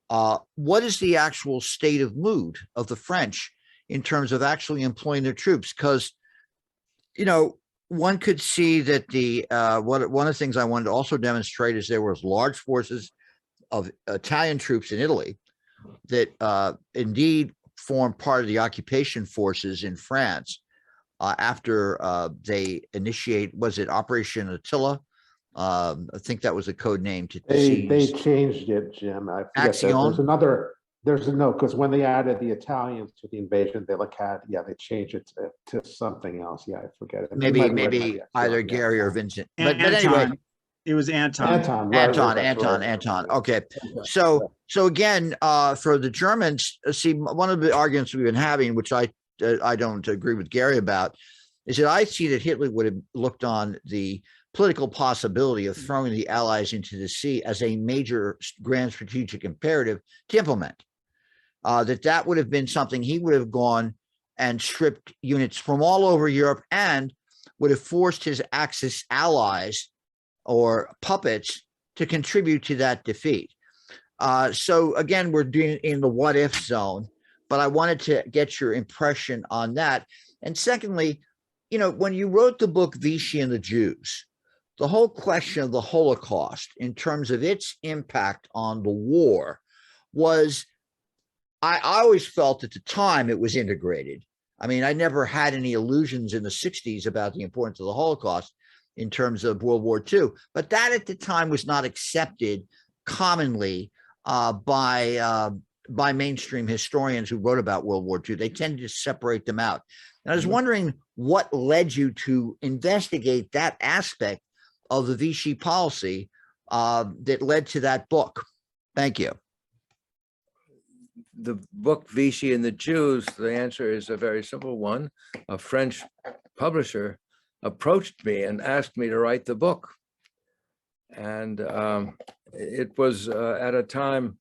what is the actual state of mood of the French in terms of actually employing their troops? Because, one could see that one of the things I wanted to also demonstrate is there was large forces of Italian troops in Italy that indeed formed part of the occupation forces in France after they initiate, was it Operation Attila? I think that was a code name to They changed it, Jim. I forget Axion? Because when they added the Italians to the invasion, they changed it to something else. Yeah, I forget it. Maybe either Gary or Vincent. But anyway. It was Anton. Anton. Okay. So again, for the Germans, see, one of the arguments we've been having, which I don't agree with Gary about, is that I see that Hitler would have looked on the political possibility of throwing the Allies into the sea as a major grand strategic imperative to implement. That would have been something he would have gone and stripped units from all over Europe and would have forced his Axis allies or puppets to contribute to that defeat. So again, we're doing in the what if zone, but I wanted to get your impression on that. And secondly, when you wrote the book Vichy and the Jews, the whole question of the Holocaust in terms of its impact on the war was, I always felt at the time it was integrated. I mean, I never had any illusions in the 60s about the importance of the Holocaust in terms of World War II, but that at the time was not accepted commonly by mainstream historians who wrote about World War II. They tended to separate them out. And I was wondering what led you to investigate that aspect of the Vichy policy that led to that book. Thank you. The book Vichy and the Jews, the answer is a very simple one. A French publisher approached me and asked me to write the book. And it was at a time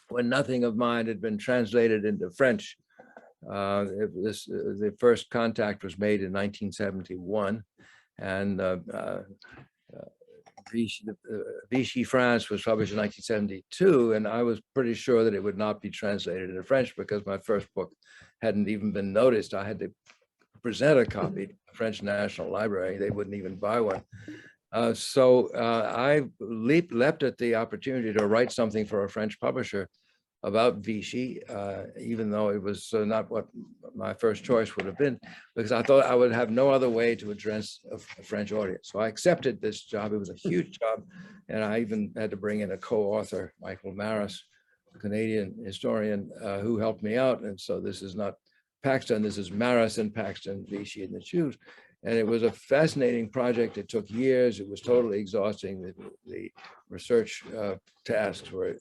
when nothing of mine had been translated into French. The first contact was made in 1971, and Vichy France was published in 1972, and I was pretty sure that it would not be translated into French because my first book hadn't even been noticed. I had to present a copy to the French National Library. They wouldn't even buy one. So I leapt at the opportunity to write something for a French publisher about Vichy, even though it was not what my first choice would have been, because I thought I would have no other way to address a French audience. So I accepted this job. It was a huge job. And I even had to bring in a co-author, Michael Maris, a Canadian historian, who helped me out. And so this is not Paxton, this is Maris and Paxton, Vichy and the Jews. And it was a fascinating project. It took years. It was totally exhausting. The research tasks were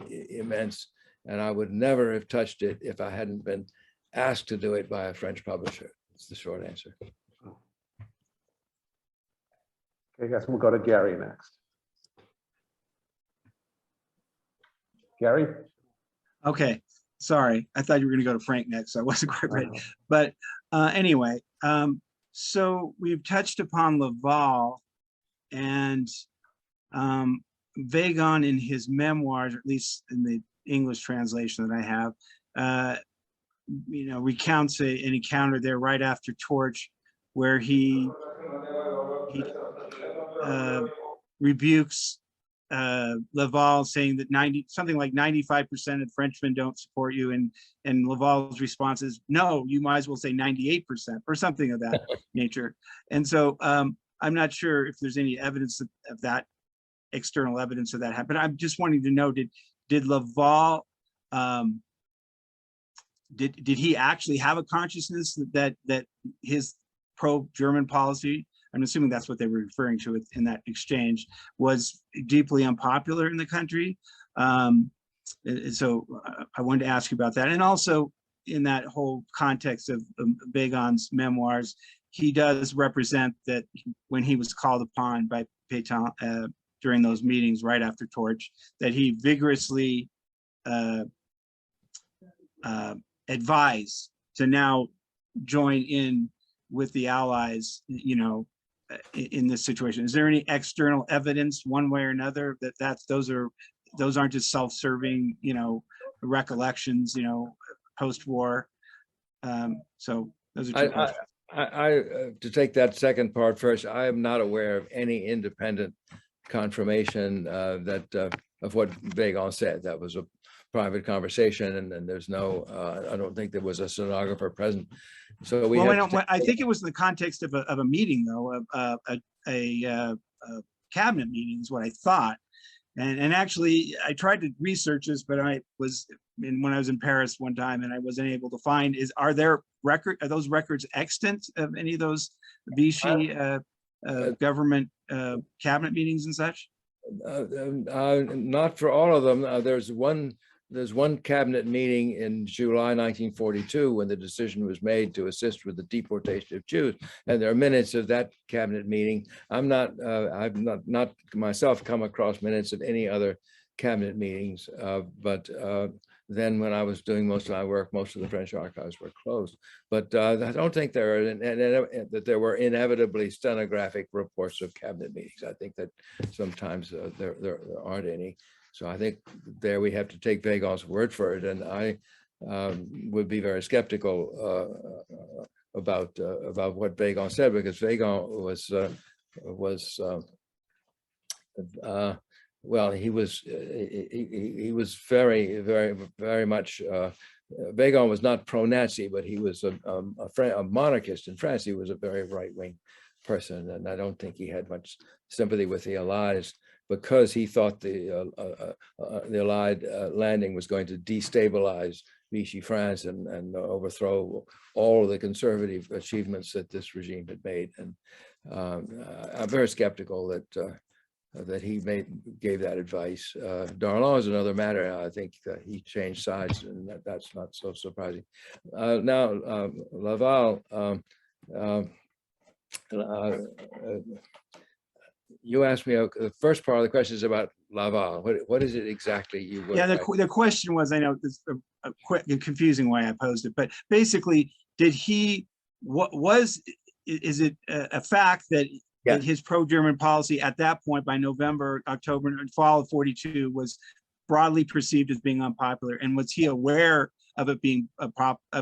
immense. And I would never have touched it if I hadn't been asked to do it by a French publisher. It's the short answer. Okay, guys, we'll go to Gary next. Gary? Okay, sorry. I thought you were going to go to Frank next. So I wasn't quite ready. But anyway, so we've touched upon Laval, and Weygand in his memoirs, or at least in the English translation that I have, recounts an encounter there right after Torch, where he rebukes Laval, saying that something like 95% of Frenchmen don't support you, and Laval's response is, no, you might as well say 98% or something of that nature. And so I'm not sure if there's any evidence of that, external evidence of that happened. I'm just wanting to know, did Laval, did he actually have a consciousness that his pro-German policy, I'm assuming that's what they were referring to in that exchange, was deeply unpopular in the country? So I wanted to ask you about that. And also in that whole context of Weygand's memoirs, he does represent that when he was called upon by Pétain during those meetings right after Torch, that he vigorously advised to now join in with the Allies, in this situation. Is there any external evidence one way or another that those aren't just self-serving, recollections, post-war? So those are two questions. To take that second part first, I am not aware of any independent confirmation of what Weygand said. That was a private conversation, and there's no, I don't think there was a stenographer present. So I think it was in the context of a meeting, though, a cabinet meeting is what I thought. And actually, I tried to research this, but when I was in Paris one time, and I wasn't able to find. Are those records extant of any of those Vichy government cabinet meetings and such? Not for all of them. There's one cabinet meeting in July 1942 when the decision was made to assist with the deportation of Jews, and there are minutes of that cabinet meeting. I've not myself come across minutes of any other cabinet meetings, but then when I was doing most of my work, most of the French archives were closed. But I don't think that there were inevitably stenographic reports of cabinet meetings. I think that sometimes there aren't any. So I think there we have to take Weygand's word for it, and I would be very skeptical about what Weygand said, because Weygand well, he was very much. Weygand was not pro-Nazi, but he was a monarchist in France. He was a very right-wing person, and I don't think he had much sympathy with the Allies, because he thought the Allied landing was going to destabilize Vichy France and overthrow all of the conservative achievements that this regime had made. And I'm very skeptical that he gave that advice. Darlan is another matter. I think that he changed sides, and that's not so surprising. Now, Laval. You asked me, the first part of the question is about Laval. What is it exactly you would? Yeah, the question was, I know it's a quick and confusing way I posed it, but basically, is it a fact that his pro-German policy at that point, by November, October, and fall of 42, was broadly perceived as being unpopular? And was he aware of it being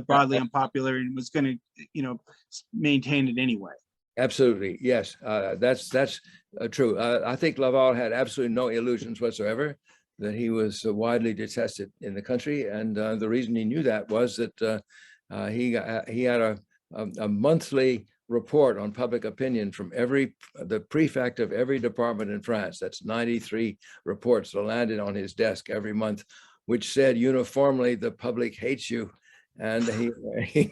broadly unpopular and was going to, maintain it anyway? Absolutely, yes, that's true. I think Laval had absolutely no illusions whatsoever that he was widely detested in the country. And the reason he knew that was that he had a monthly report on public opinion from the prefect of every department in France. That's 93 reports that landed on his desk every month, which said uniformly, the public hates you. And he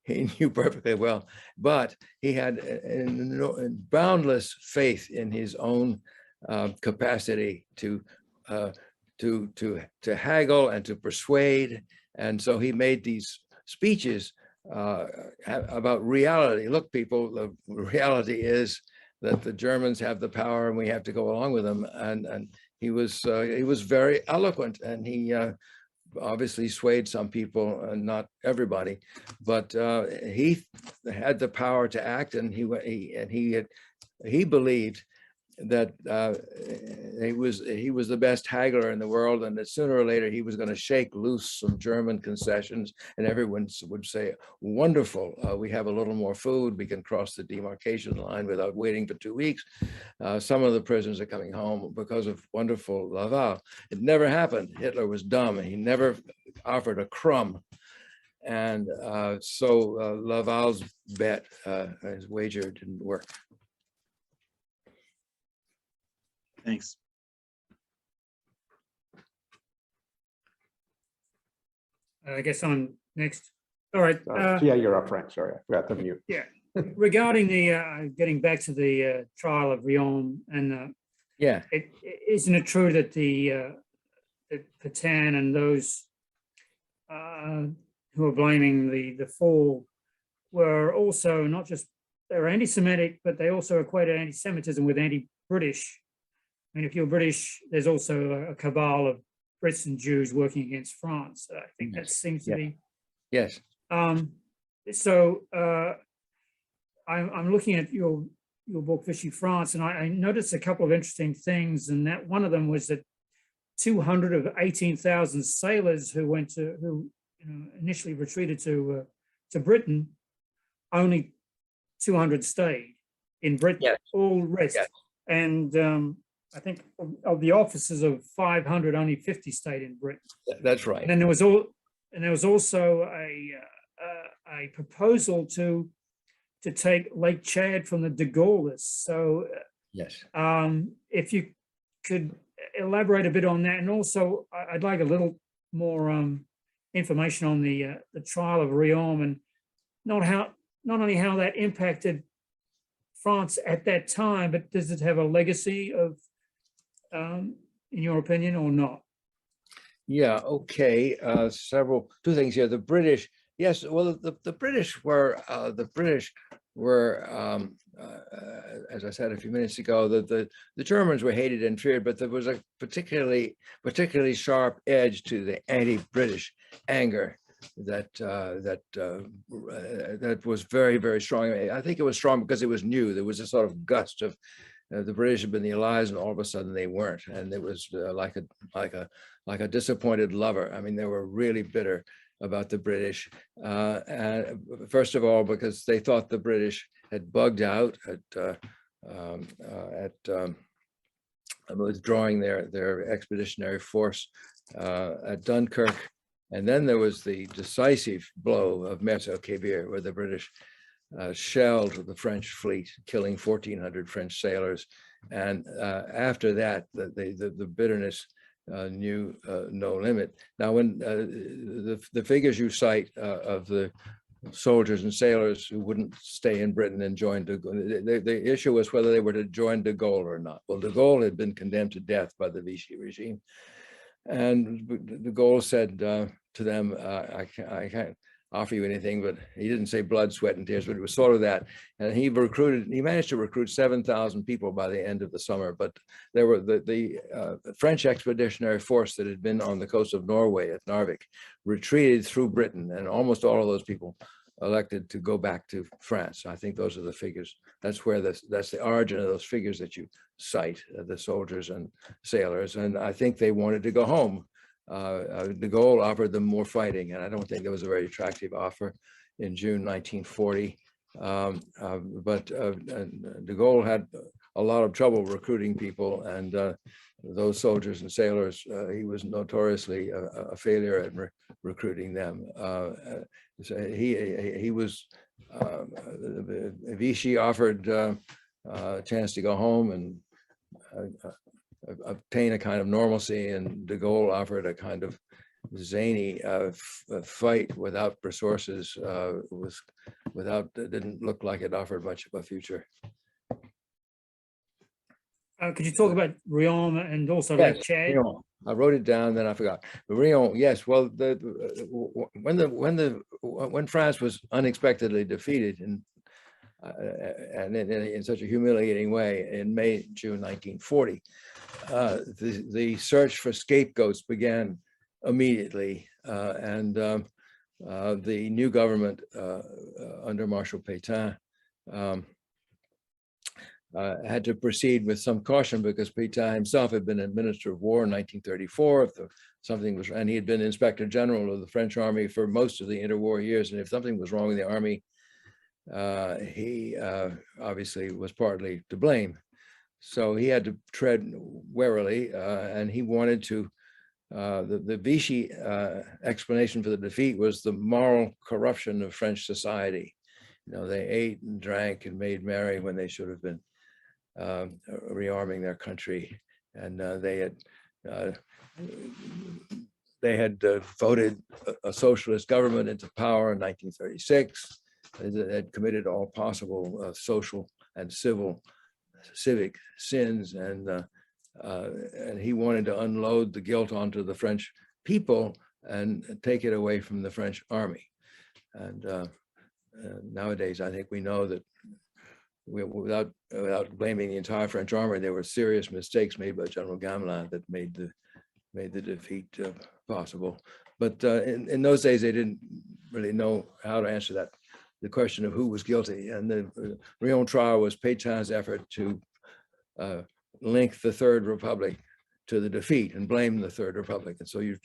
knew perfectly well, but he had boundless faith in his own capacity to haggle and to persuade. And so he made these speeches about reality. Look, people, the reality is that the Germans have the power and we have to go along with them. And he was very eloquent, and he obviously swayed some people and not everybody, but he had the power to act, and he believed that he was the best haggler in the world, and that sooner or later he was going to shake loose some German concessions, and everyone would say, wonderful, we have a little more food, we can cross the demarcation line without waiting for 2 weeks. Some of the prisoners are coming home because of wonderful Laval. It never happened. Hitler was dumb. He never offered a crumb. And so Laval's bet, his wager, didn't work. Thanks. I guess I'm next. All right. Yeah, you're up, Frank. Sorry, I forgot to mute. Yeah. Regarding the getting back to the trial of Riom, and Yeah, isn't it true that that Pétain and those who are blaming the fall were also not just, they were anti-Semitic, but they also equated anti-Semitism with anti-British. I mean, if you're British, there's also a cabal of Brits and Jews working against France. I think that seems to be. yes. So I'm looking at your book, Vichy France, and I noticed a couple of interesting things, and that one of them was that 200 of 18,000 sailors who initially retreated to Britain, only 200 stayed in Britain. Yes. All rest. Yes. And I think of the officers of 500, only 50 stayed in Britain. That's right. And then there was also a proposal to take Lake Chad from the de Gaullists. So Yes. if you could elaborate a bit on that, and also I'd like a little more information on the trial of Riom, and not only how that impacted France at that time, but does it have a legacy of, in your opinion, or not? Yeah, okay. Two things here. The British, yes, well, the British were as I said a few minutes ago, that the Germans were hated and feared, but there was a particularly sharp edge to the anti-British anger that was very, very strong. I think it was strong because it was new. There was a sort of gust of the British had been the Allies, and all of a sudden they weren't, and it was like a disappointed lover. I mean, they were really bitter about the British. First of all, because they thought the British had bugged out at withdrawing their expeditionary force at Dunkirk. And then there was the decisive blow of Mezzo-Quibir, where the British shelled the French fleet, killing 1,400 French sailors. And after that, the bitterness knew no limit. Now, when the figures you cite of the soldiers and sailors who wouldn't stay in Britain and join de Gaulle, the issue was whether they were to join de Gaulle or not. Well, de Gaulle had been condemned to death by the Vichy regime. And de Gaulle said to them, I can't offer you anything, but he didn't say blood, sweat, and tears, but it was sort of that. And he managed to recruit 7,000 people by the end of the summer. But there were the French expeditionary force that had been on the coast of Norway at Narvik retreated through Britain, and almost all of those people elected to go back to France. I think those are the figures. That's where that's the origin of those figures that you cite, the soldiers and sailors. And I think they wanted to go home. De Gaulle offered them more fighting, and I don't think that was a very attractive offer in June 1940. But de Gaulle had a lot of trouble recruiting people, and those soldiers and sailors, he was notoriously a failure at recruiting them. So he was, Vichy offered a chance to go home and obtain a kind of normalcy, and de Gaulle offered a kind of zany fight without resources, didn't look like it offered much of a future. Could you talk about Riom and also Yes, like Chad? Riom. I wrote it down, then I forgot. Riom, yes. Well, when France was unexpectedly defeated and in such a humiliating way in June 1940, the search for scapegoats began immediately, and the new government under Marshal Pétain had to proceed with some caution, because Pétain himself had been a minister of war in 1934. If something was, and he had been Inspector General of the French army for most of the interwar years, and if something was wrong with the army, he obviously was partly to blame. So he had to tread warily, and he wanted to, the Vichy explanation for the defeat was the moral corruption of French society. You know, they ate and drank and made merry when they should have been rearming their country, and they had voted a socialist government into power in 1936. They had committed all possible social and civic sins, and he wanted to unload the guilt onto the French people and take it away from the French army. And nowadays, I think we know that without blaming the entire French army, there were serious mistakes made by General Gamelin that made the defeat possible. But in those days, they didn't really know how to answer that, the question of who was guilty. And the Riom trial was Petain's effort to link the Third Republic to the defeat and blame the Third Republic. And so you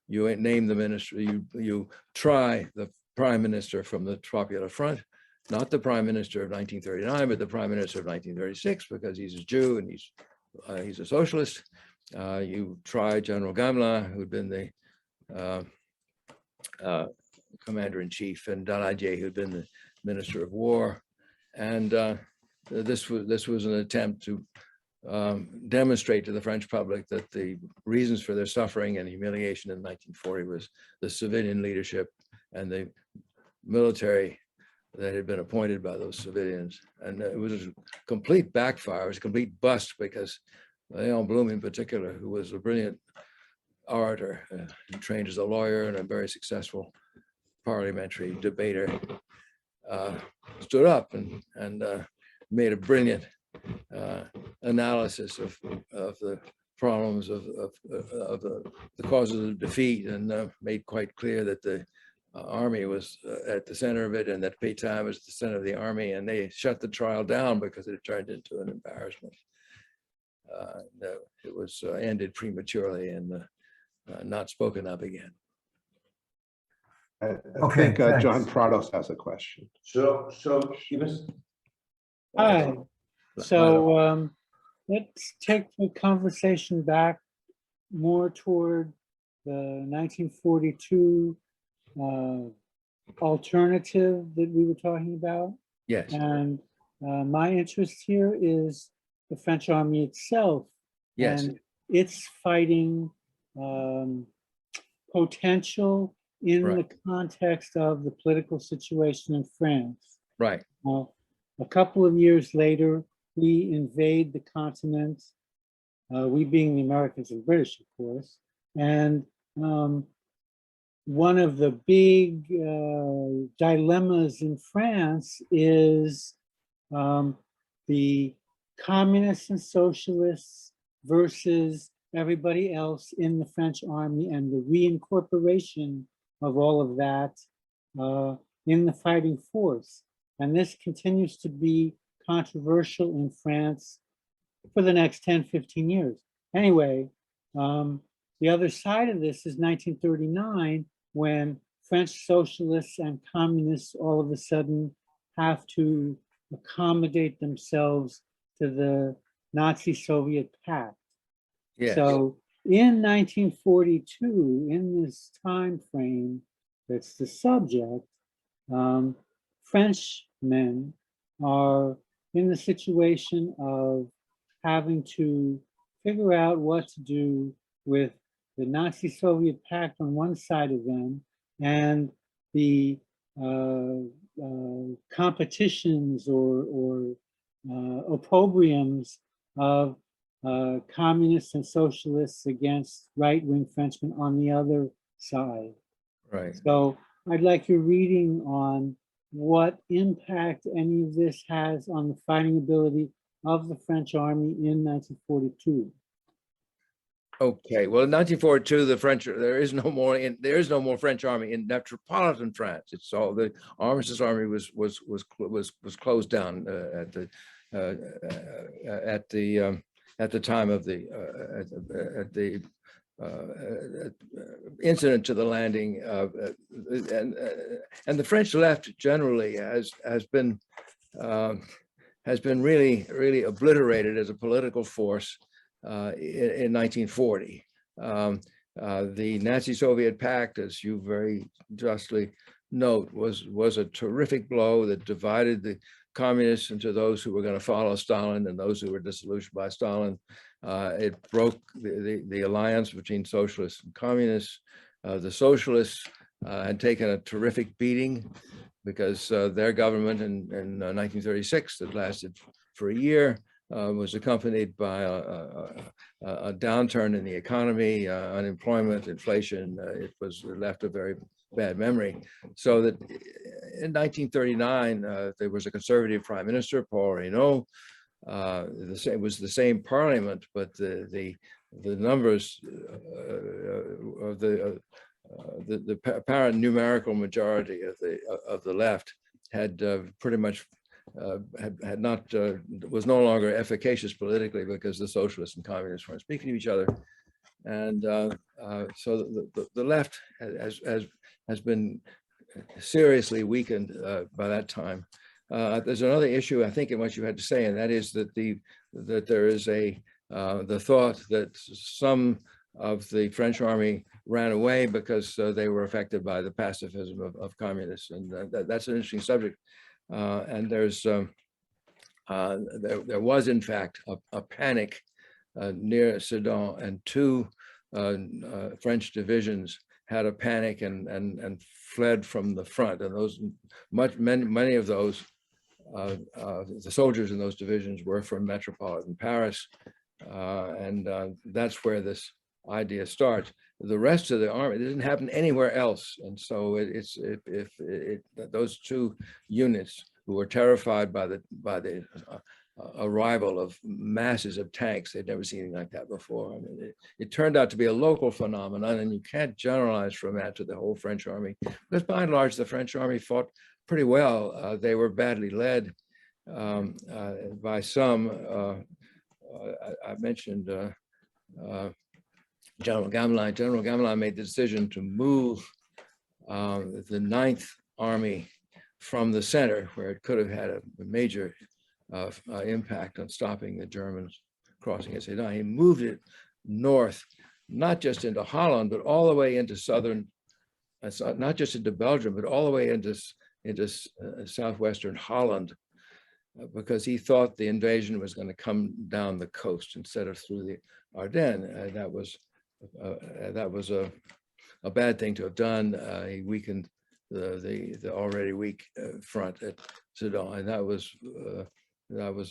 name the minister, you try the prime minister from the Popular Front, not the prime minister of 1939, but the prime minister of 1936, because he's a Jew and he's a socialist. You try General Gamelin, who'd been the commander-in-chief, and Daladier, who'd been the minister of war. And this was an attempt to demonstrate to the French public that the reasons for their suffering and humiliation in 1940 was the civilian leadership and the military that had been appointed by those civilians. And it was a complete backfire. It was a complete bust, because Léon Blum in particular, who was a brilliant orator, trained as a lawyer and a very successful parliamentary debater, stood up and made a brilliant analysis of the problems of the causes of defeat, and made quite clear that the army was at the center of it, and that Pétain was the center of the army, and they shut the trial down because it turned into an embarrassment. It was ended prematurely and not spoken of again. I Okay, think thanks. John Pardos has a question. Hi. So let's take the conversation back more toward the 1942 alternative that we were talking about. Yes. And my interest here is the French army itself. Yes. And its fighting potential in Right. the context of the political situation in France. Right. A couple of years later, we invade the continent, we being the Americans and British, of course. And one of the big dilemmas in France is the communists and socialists versus everybody else in the French army, and the reincorporation of all of that in the fighting force. And this continues to be controversial in France for the next 10, 15 years. Anyway, the other side of this is 1939, when French socialists and communists all of a sudden have to accommodate themselves to the Nazi-Soviet pact. Yes. So in 1942, in this time frame that's the subject, Frenchmen are in the situation of having to figure out what to do with the Nazi-Soviet pact on one side of them and the competitions or opprobriums of communists and socialists against right-wing Frenchmen on the other side. Right. So I'd like your reading on what impact any of this has on the fighting ability of the French army in 1942. Okay, well, in 1942, the French, there is no more French army in metropolitan France. It's all the Armistice Army was closed down at the time of the incident to the landing, and the French left generally has been really obliterated as a political force in 1940. The Nazi-Soviet pact, as you very justly note, was a terrific blow that divided the communists into those who were going to follow Stalin and those who were disillusioned by Stalin. It broke the alliance between socialists and communists. The socialists had taken a terrific beating because their government in 1936, that lasted for a year, was accompanied by a downturn in the economy, unemployment, inflation. It left a very bad memory. So that in 1939, there was a conservative prime minister, Paul Reynaud. It was the same parliament, but the numbers of the apparent numerical majority of the left had pretty much was no longer efficacious politically because the socialists and communists weren't speaking to each other, and so the left has been seriously weakened by that time. There's another issue I think in what you had to say, and that is that there is the thought that some of the French army ran away because they were affected by the pacifism of communists, and that's an interesting subject. And there was in fact a panic near Sedan, and two French divisions had a panic and fled from the front, and many of those the soldiers in those divisions were from metropolitan Paris, and that's where this idea starts. The rest of the army, it didn't happen anywhere else, and so those two units who were terrified by the arrival of masses of tanks, they'd never seen anything like that before. I mean, it turned out to be a local phenomenon, and you can't generalize from that to the whole French army, because by and large the French army fought pretty well. They were badly led by some. I mentioned General Gamelin. General Gamelin made the decision to move the Ninth Army from the center, where it could have had a major impact on stopping the Germans crossing Sedan. He moved it north, not just into Holland, but all the way into southern, not just into Belgium, but all the way into southwestern Holland, because he thought the invasion was going to come down the coast instead of through the Ardennes. That was a bad thing to have done. He weakened the already weak front at Sedan, and that was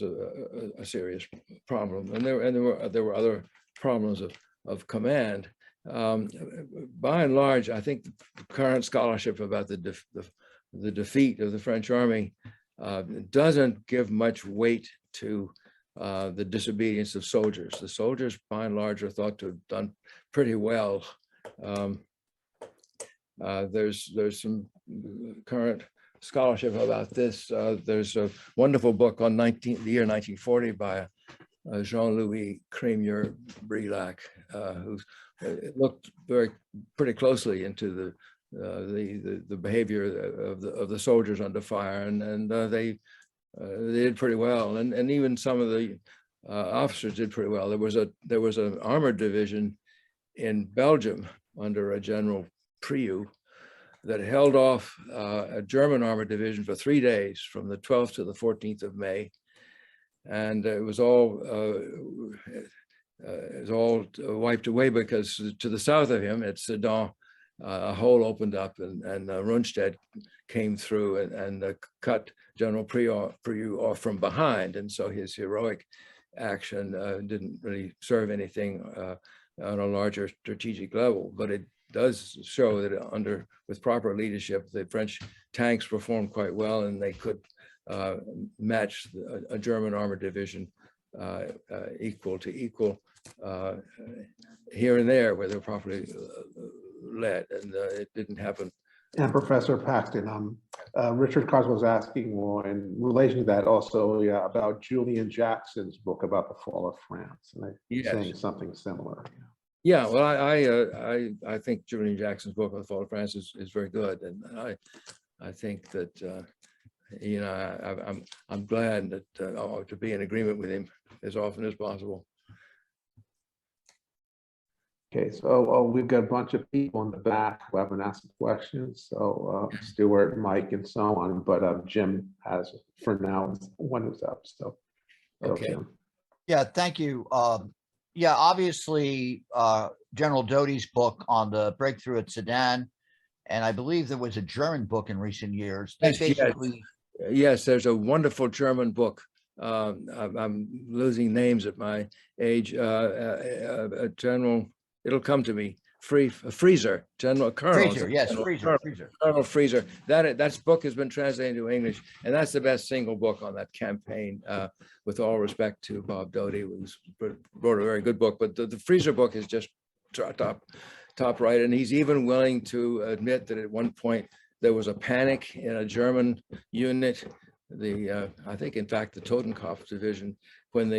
a serious problem. And there were other problems of command. By and large, I think the current scholarship about the defeat of the French army doesn't give much weight to the disobedience of soldiers. The soldiers, by and large, are thought to have done pretty well. There's some current scholarship about this. There's a wonderful book on the year 1940 by Jean-Louis Crémieux-Brilac, who looked pretty closely into the behavior of the soldiers under fire, and they did pretty well. And even some of the officers did pretty well. There was an armored division in Belgium under a General Priou that held off a German armored division for 3 days, from the 12th to the 14th of May, and it was all wiped away because to the south of him at Sedan, a hole opened up, and Rundstedt came through and cut General Priou off from behind, and so his heroic action didn't really serve anything on a larger strategic level, but it does show that with proper leadership, the French tanks performed quite well, and they could match a German armored division equal to equal here and there where they're properly led, and it didn't happen. And Professor Paxton, Richard Carswell was asking in relation to that also about Julian Jackson's book about the fall of France, and Yes. saying something similar. Yeah, well, I think Julian Jackson's book on the fall of France is very good, and I think that I'm glad that to be in agreement with him as often as possible. Okay, so we've got a bunch of people in the back who haven't asked questions. So Stuart, Mike, and so on. But Jim has, for now, one who's up. So Okay. Jim. Yeah, thank you. Yeah, obviously, General Doty's book on the breakthrough at Sedan, and I believe there was a German book in recent years. They basically, yes, there's a wonderful German book. I'm losing names at my age. General, it'll come to me. Freezer, Colonel. Freezer, yes, Freezer. Colonel Freezer. That book has been translated into English, and that's the best single book on that campaign. With all respect to Bob Doty, who wrote a very good book, but the Freezer book is just top right, and he's even willing to admit that at one point there was a panic in a German unit. I think, in fact, the Totenkopf division, when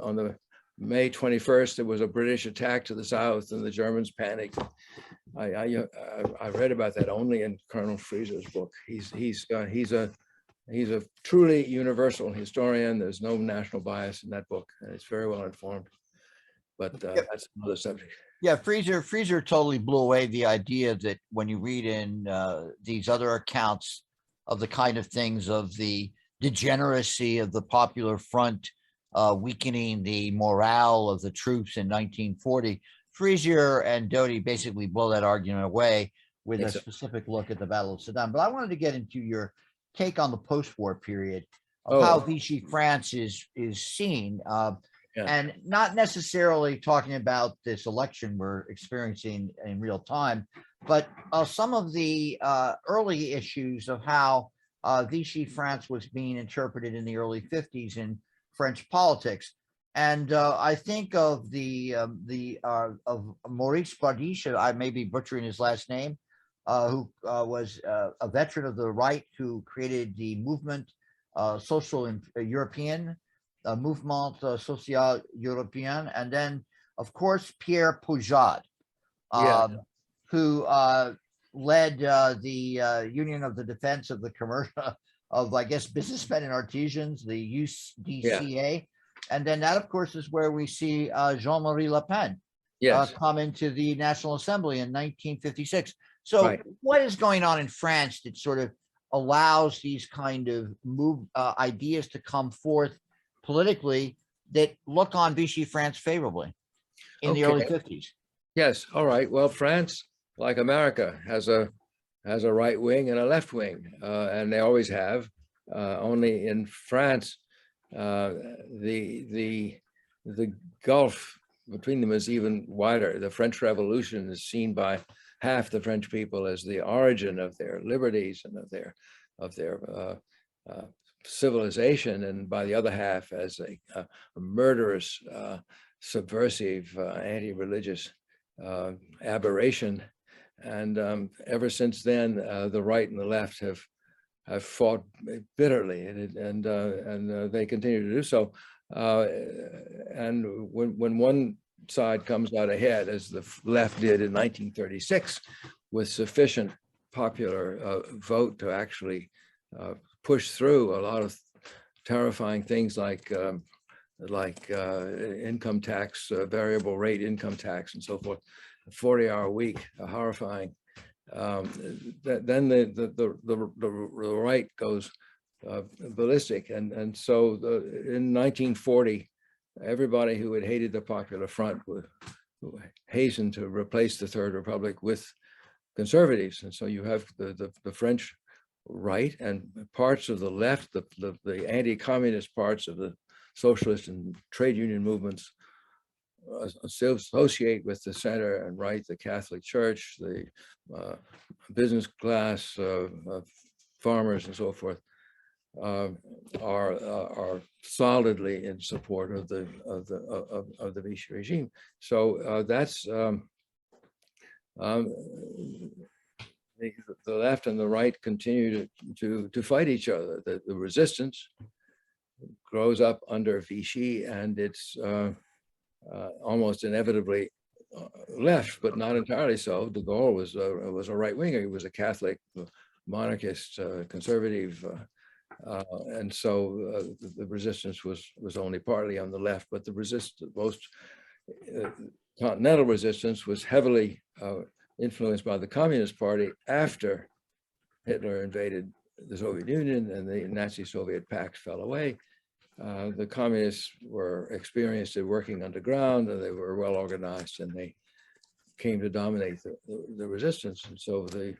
on the May 21st, there was a British attack to the south, and the Germans panicked. I read about that only in Colonel Freezer's book. He's a truly universal historian. There's no national bias in that book, and it's very well informed. But that's another subject. Yeah, Freezer totally blew away the idea that when you read in these other accounts of the kind of things of the degeneracy of the Popular Front, weakening the morale of the troops in 1940, Freezer and Doty basically blow that argument away with a specific look at the Battle of Sedan. But I wanted to get into your take on the post-war period of how Vichy France is seen, and not necessarily talking about this election we're experiencing in real time, but some of the early issues of how Vichy France was being interpreted in the early 50s in French politics. And I think of of Maurice Bardiche, I may be butchering his last name, who was a veteran of the right, who created the movement Social European, Mouvement Social European, and then, of course, Pierre Poujade, who led the Union of the Defense of the Commercial of, I guess, Businessmen and Artisans, the UDCA. And then that, of course, is where we see Jean-Marie Le Pen come into the National Assembly in 1956. So what is going on in France that sort of allows these kind of ideas to come forth politically that look on Vichy France favorably in the early 50s? Yes. All right. Well, France, like America, has a right wing and a left wing, and they always have. Only in France, the gulf between them is even wider. The French Revolution is seen by half the French people as the origin of their liberties and of their civilization, and by the other half as a murderous, subversive, anti-religious aberration. And ever since then, the right and the left have fought bitterly, and they continue to do so. And when one side comes out ahead, as the left did in 1936, with sufficient popular vote to actually push through a lot of terrifying things like like income tax, variable rate income tax, and so forth. 40-hour week, horrifying. Then the right goes ballistic, and so in 1940, everybody who had hated the Popular Front who hastened to replace the Third Republic with conservatives, and so you have the French right and parts of the left, the anti-communist parts of the socialist and trade union movements associate with the center and right, the Catholic Church, the business class, farmers, and so forth, are solidly in support of the Vichy regime. So that's the left and the right continue to fight each other. The resistance grows up under Vichy, and it's almost inevitably left, but not entirely so. De Gaulle was a right winger. He was a Catholic, monarchist, conservative, and so the resistance was only partly on the left. But the most continental resistance was heavily influenced by the Communist Party after Hitler invaded the Soviet Union and the Nazi-Soviet pact fell away. The communists were experienced at working underground, and they were well organized, and they came to dominate the resistance. And so the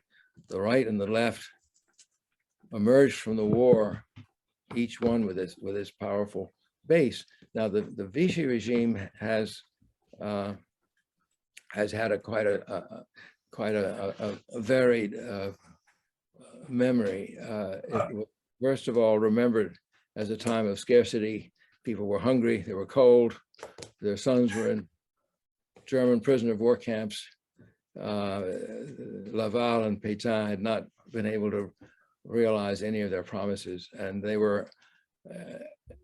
right and the left emerged from the war, each one with its powerful base. Now the Vichy regime has had quite a varied memory. It was, first of all, remembered as a time of scarcity. People were hungry, they were cold, their sons were in German prisoner of war camps. Laval and Pétain had not been able to realize any of their promises, and they were,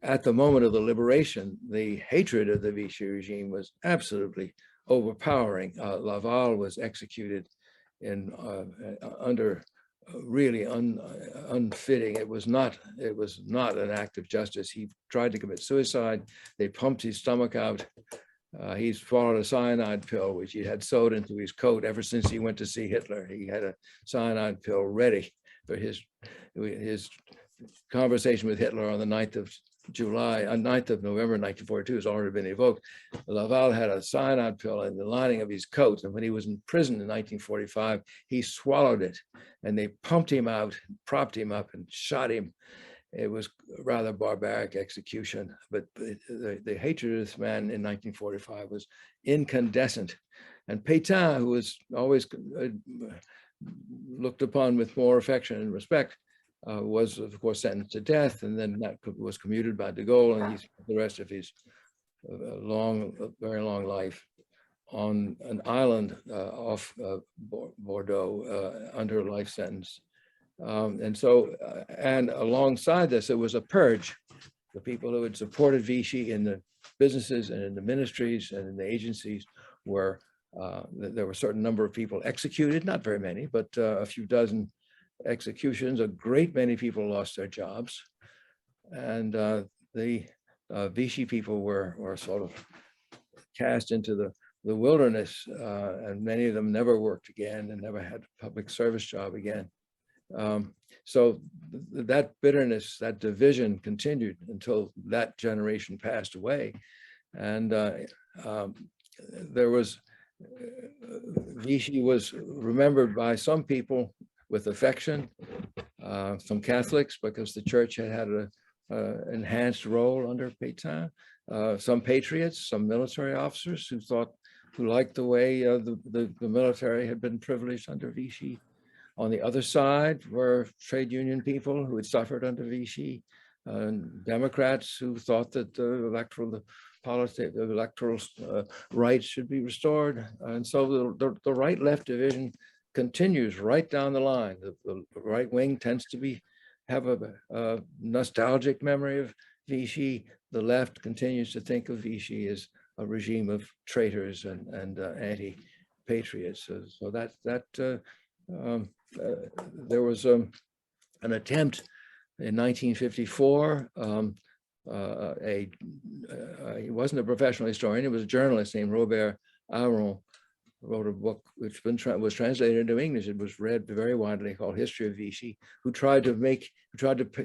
at the moment of the liberation, the hatred of the Vichy regime was absolutely overpowering. Laval was executed under really unfitting. It was not an act of justice. He tried to commit suicide. They pumped his stomach out. He swallowed a cyanide pill, which he had sewed into his coat ever since he went to see Hitler. He had a cyanide pill ready for his conversation with Hitler on the 9th of November 1942 has already been evoked. Laval had a cyanide pill in the lining of his coat, and when he was in prison in 1945, he swallowed it, and they pumped him out, propped him up, and shot him. It was a rather barbaric execution, but the hatred of this man in 1945 was incandescent. And Pétain, who was always looked upon with more affection and respect, was of course sentenced to death, and then that was commuted by de Gaulle, and he spent the rest of his very long life on an island off Bordeaux under a life sentence. And alongside this, it was a purge. The people who had supported Vichy in the businesses and in the ministries and in the agencies were, there were a certain number of people executed, not very many, but a few dozen executions. A great many people lost their jobs, and the Vichy people were sort of cast into the wilderness, and many of them never worked again and never had a public service job again. So that bitterness, that division continued until that generation passed away, and there was Vichy was remembered by some people with affection, some Catholics, because the church had an enhanced role under Pétain, some patriots, some military officers who liked the way the military had been privileged under Vichy. On the other side were trade union people who had suffered under Vichy, Democrats who thought that the electoral rights should be restored. And so the right-left division continues right down the line. The right wing tends to have a nostalgic memory of Vichy. The left continues to think of Vichy as a regime of traitors and anti-patriots. So there was an attempt in 1954 he wasn't a professional historian, he was a journalist named Robert Aron, wrote a book which was translated into English. It was read very widely, called History of Vichy, who tried to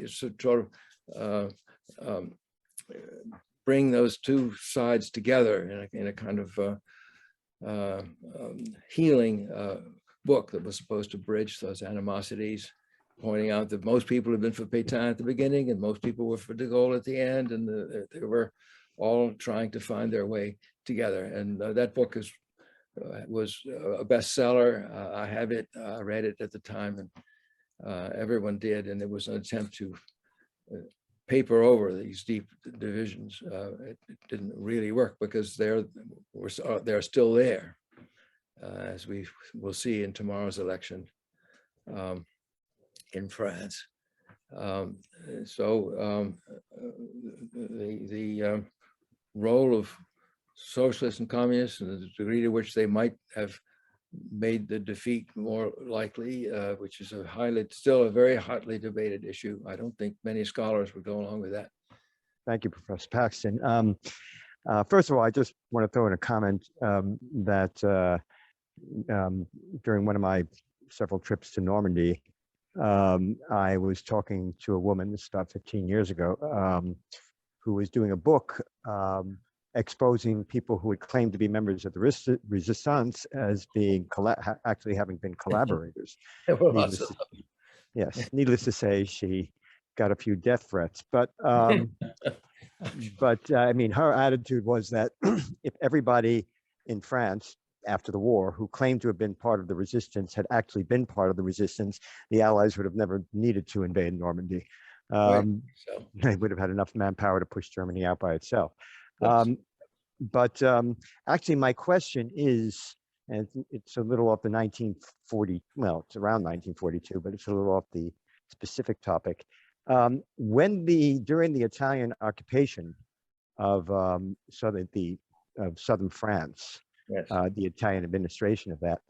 sort of bring those two sides together in a kind of healing book that was supposed to bridge those animosities, pointing out that most people had been for Pétain at the beginning and most people were for de Gaulle at the end, and they were all trying to find their way together. And that book was a bestseller. I have it, I read it at the time, and everyone did, and it was an attempt to paper over these deep divisions. It didn't really work because they're still there, as we will see in tomorrow's election in France. The role of socialists and communists and the degree to which they might have made the defeat more likely, which is still a very hotly debated issue. I don't think many scholars would go along with that. Thank you, Professor Paxton. First of all, I just want to throw in a comment that during one of my several trips to Normandy, I was talking to a woman, this is about 15 years ago, who was doing a book exposing people who had claimed to be members of the resistance as being actually having been collaborators. Needless to say, she got a few death threats, but I mean, her attitude was that if everybody in France after the war who claimed to have been part of the resistance had actually been part of the resistance, the Allies would have never needed to invade Normandy. They would have had enough manpower to push Germany out by itself. But actually, my question is, and it's a little off the 1940, well, it's around 1942, but it's a little off the specific topic. During the Italian occupation of southern France, yes. The Italian administration of that,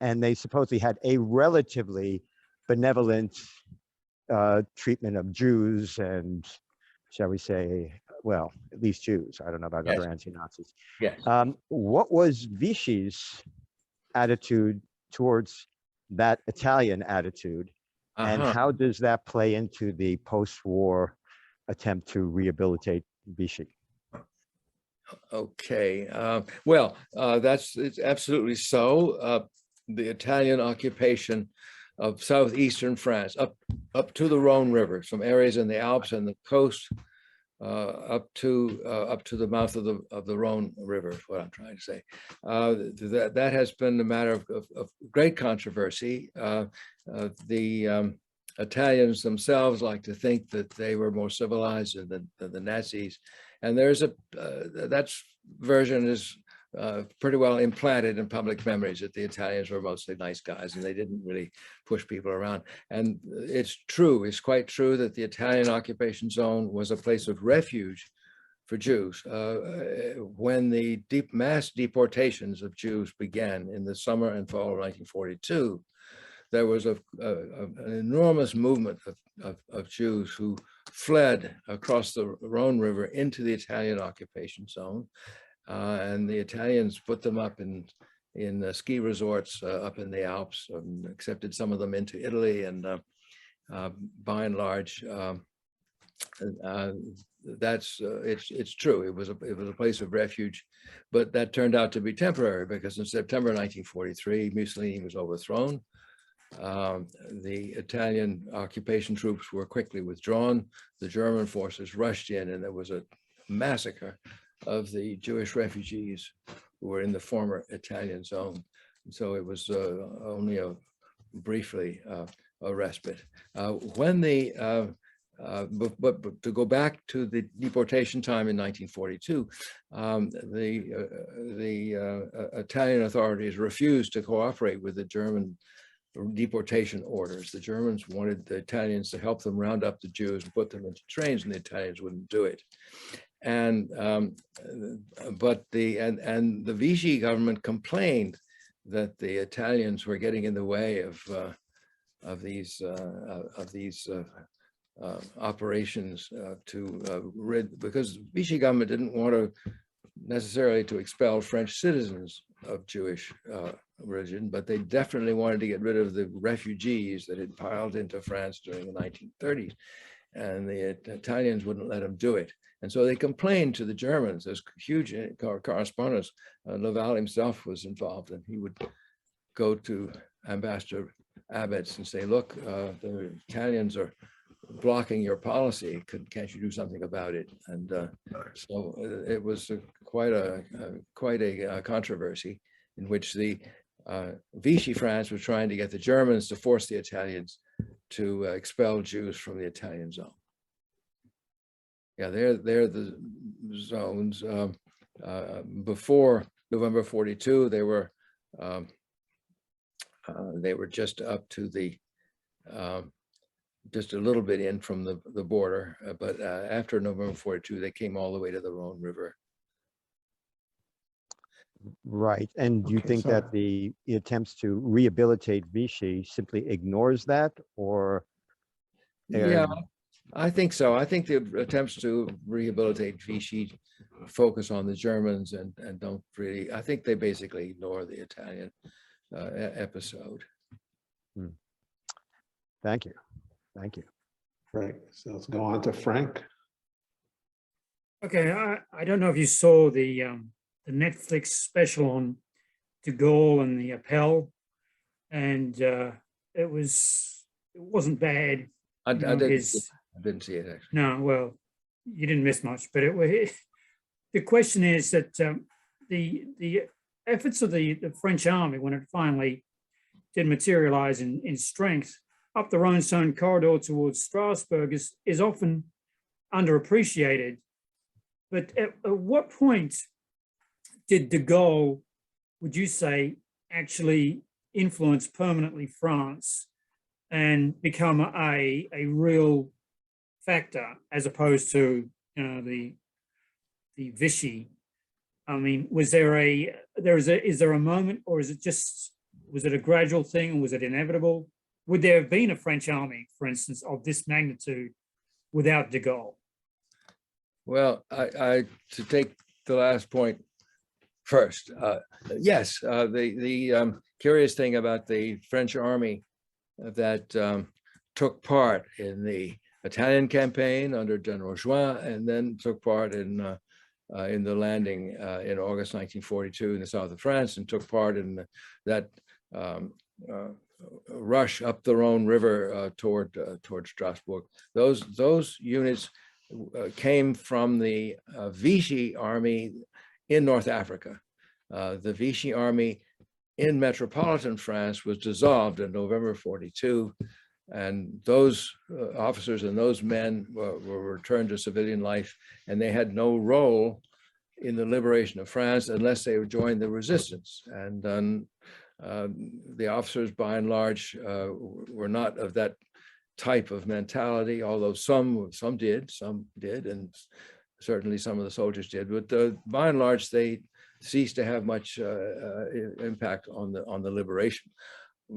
and they supposedly had a relatively benevolent treatment of Jews and, shall we say, well, at least Jews. I don't know about other anti-Nazis. Yes. What was Vichy's attitude towards that Italian attitude, and how does that play into the post-war attempt to rehabilitate Vichy? Okay. It's absolutely so. The Italian occupation of southeastern France, up to the Rhone River, some areas in the Alps and the coast, up to the mouth of the Rhone River, is what I'm trying to say. That has been a matter of great controversy. The Italians themselves like to think that they were more civilized than the Nazis, and there's that version is pretty well implanted in public memories, that the Italians were mostly nice guys and they didn't really push people around. And it's true, it's quite true that the Italian occupation zone was a place of refuge for Jews. When the mass deportations of Jews began in the summer and fall of 1942, there was an enormous movement of Jews who fled across the Rhone River into the Italian occupation zone. And the Italians put them up in ski resorts up in the Alps, accepted some of them into Italy, and by and large, it's true. It was a place of refuge, but that turned out to be temporary, because in September 1943, Mussolini was overthrown. The Italian occupation troops were quickly withdrawn. The German forces rushed in, and there was a massacre of the Jewish refugees who were in the former Italian zone. And so it was only briefly a respite. But to go back to the deportation time in 1942, the Italian authorities refused to cooperate with the German deportation orders. The Germans wanted the Italians to help them round up the Jews and put them into trains, and the Italians wouldn't do it. And the Vichy government complained that the Italians were getting in the way of these operations to rid, because Vichy government didn't want to necessarily to expel French citizens of Jewish origin, but they definitely wanted to get rid of the refugees that had piled into France during the 1930s. And the Italians wouldn't let them do it. And so they complained to the Germans. There's huge correspondence. Laval himself was involved, and he would go to Ambassador Abetz and say, look, the Italians are blocking your policy. Can't you do something about it? And so it was quite a controversy in which the Vichy France was trying to get the Germans to force the Italians to expel Jews from the Italian zone. Yeah, they're the zones. Before November 42, they were just up to the just a little bit in from the border, but after November 42, they came all the way to the Rhone River. Right. And do you Okay, think so- that the attempts to rehabilitate Vichy simply ignores that, or? Yeah, I think so. I think the attempts to rehabilitate Vichy focus on the Germans and don't really, I think they basically ignore the Italian episode. Thank you. Thank you. Right, so let's go on to Frank. Okay, I don't know if you saw the Netflix special on de Gaulle and the Appel, and it wasn't bad. I You know, didn't see it actually. No, well, you didn't miss much, but the question is that the efforts of the French army, when it finally did materialize in strength up the Rhone-Saône corridor towards Strasbourg, is often underappreciated. But at what point did de Gaulle, would you say, actually influence permanently France and become a real factor, as opposed to the Vichy? I mean, is there a moment, or is it just, was it a gradual thing, or was it inevitable? Would there have been a French army, for instance, of this magnitude without de Gaulle? Well, to take the last point first, yes, the curious thing about the French army that took part in the Italian campaign under General Juin, and then took part in the landing in August 1942 in the south of France, and took part in that rush up the Rhone River toward Strasbourg. Those units came from the Vichy army in North Africa. The Vichy army in metropolitan France was dissolved in November 42, and those officers and those men were returned to civilian life, and they had no role in the liberation of France unless they joined the resistance. And the officers, by and large, were not of that type of mentality, although some did, and certainly some of the soldiers did. But by and large, they ceased to have much impact on the liberation.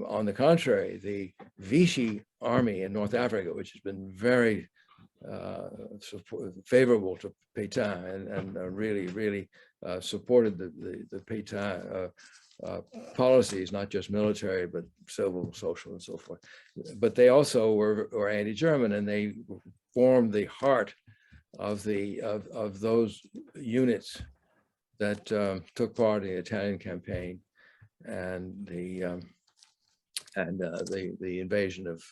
On the contrary, the Vichy army in North Africa, which has been very favorable to Pétain and really supported the Pétain policies, not just military, but civil, social, and so forth. But they also were anti-German, and they formed the heart of those units that took part in the Italian campaign and the invasion of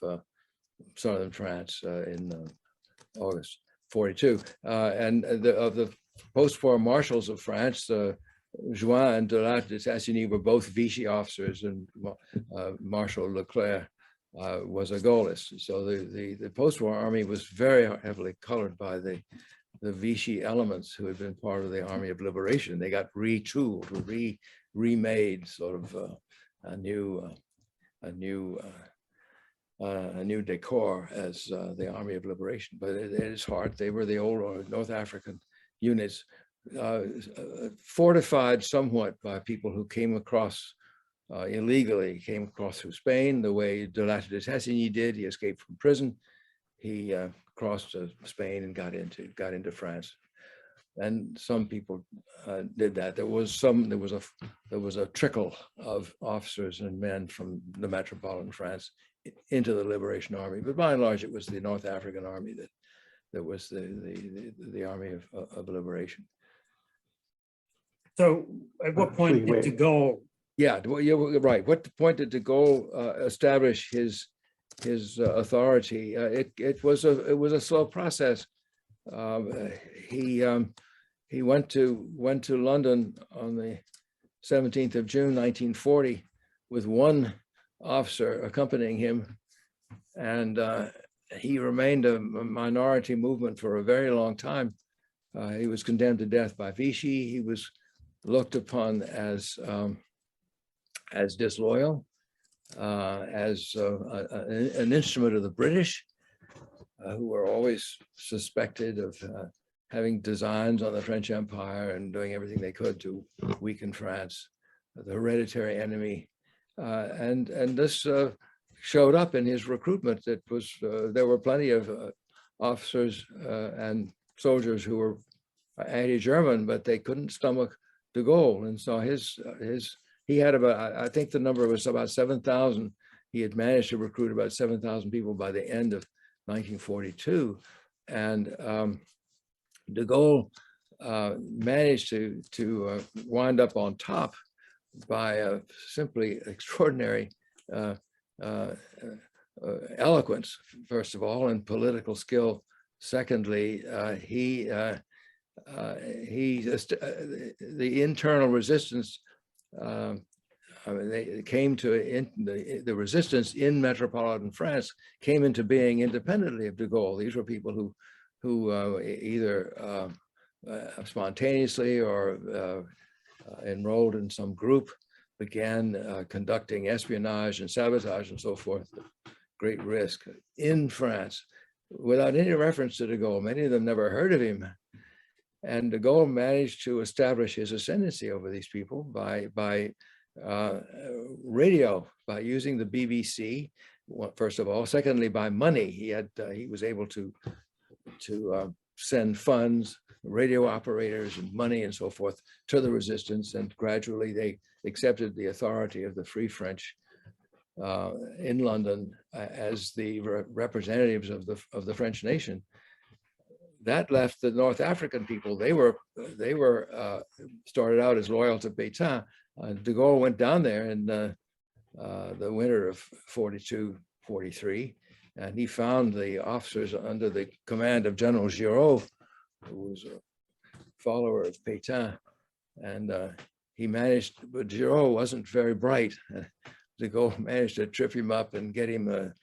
southern France in August 42. And of the post-war marshals of France, Juin and de la Tassigny were both Vichy officers, and Marshal Leclerc was a Gaullist. So the post-war army was very heavily colored by the Vichy elements who had been part of the Army of Liberation. They got retooled, remade, sort of a new decor as the Army of Liberation. But at its heart, they were the old North African units, fortified somewhat by people who came across illegally, came across through Spain, the way de la Tassigny did. He escaped from prison he crossed Spain and got into France. And some people did that. There was a trickle of officers and men from the metropolitan France into the Liberation Army, but by and large, it was the North African Army that was the army of liberation. So at what point did de Gaulle? Yeah, well, you're right. What point did de Gaulle establish his authority? It was a slow process. He went to London on the 17th of June, 1940, with one officer accompanying him, and he remained a minority movement for a very long time. He was condemned to death by Vichy. He was looked upon as disloyal, as an instrument of the British, who were always suspected of having designs on the French Empire and doing everything they could to weaken France, the hereditary enemy. And this showed up in his recruitment. There were plenty of officers and soldiers who were anti-German, but they couldn't stomach de Gaulle. And so he had about, I think the number was about 7,000. He had managed to recruit about 7,000 people by the end of 1942. And de Gaulle managed to wind up on top by simply extraordinary eloquence, first of all, and political skill. Secondly, the internal resistance. They came to the resistance in metropolitan France came into being independently of de Gaulle. These were people who either spontaneously or enrolled in some group began conducting espionage and sabotage and so forth, great risk in France, without any reference to de Gaulle. Many of them never heard of him. And de Gaulle managed to establish his ascendancy over these people by radio, by using the BBC, first of all. Secondly, by money. He was able to send funds, radio operators and money and so forth to the resistance, and gradually they accepted the authority of the Free French in London as the representatives of the French nation. That left the North African people. They were started out as loyal to Pétain. De Gaulle went down there in the winter of 42, 43, and he found the officers under the command of General Giraud, who was a follower of Pétain, and he managed, but Giraud wasn't very bright. De Gaulle managed to trip him up and get him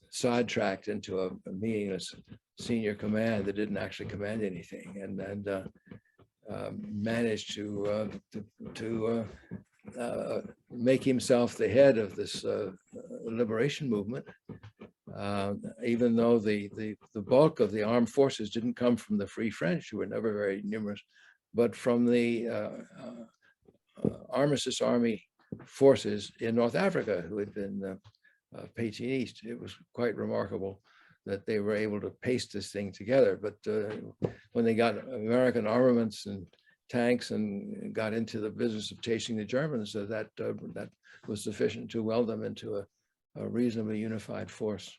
sidetracked into a meaningless senior command that didn't actually command anything, and managed to make himself the head of this liberation movement, even though the bulk of the armed forces didn't come from the Free French, who were never very numerous, but from the Armistice Army forces in North Africa, who had been Pétainist. It was quite remarkable that they were able to paste this thing together. But when they got American armaments and tanks and got into the business of chasing the Germans, that was sufficient to weld them into a reasonably unified force.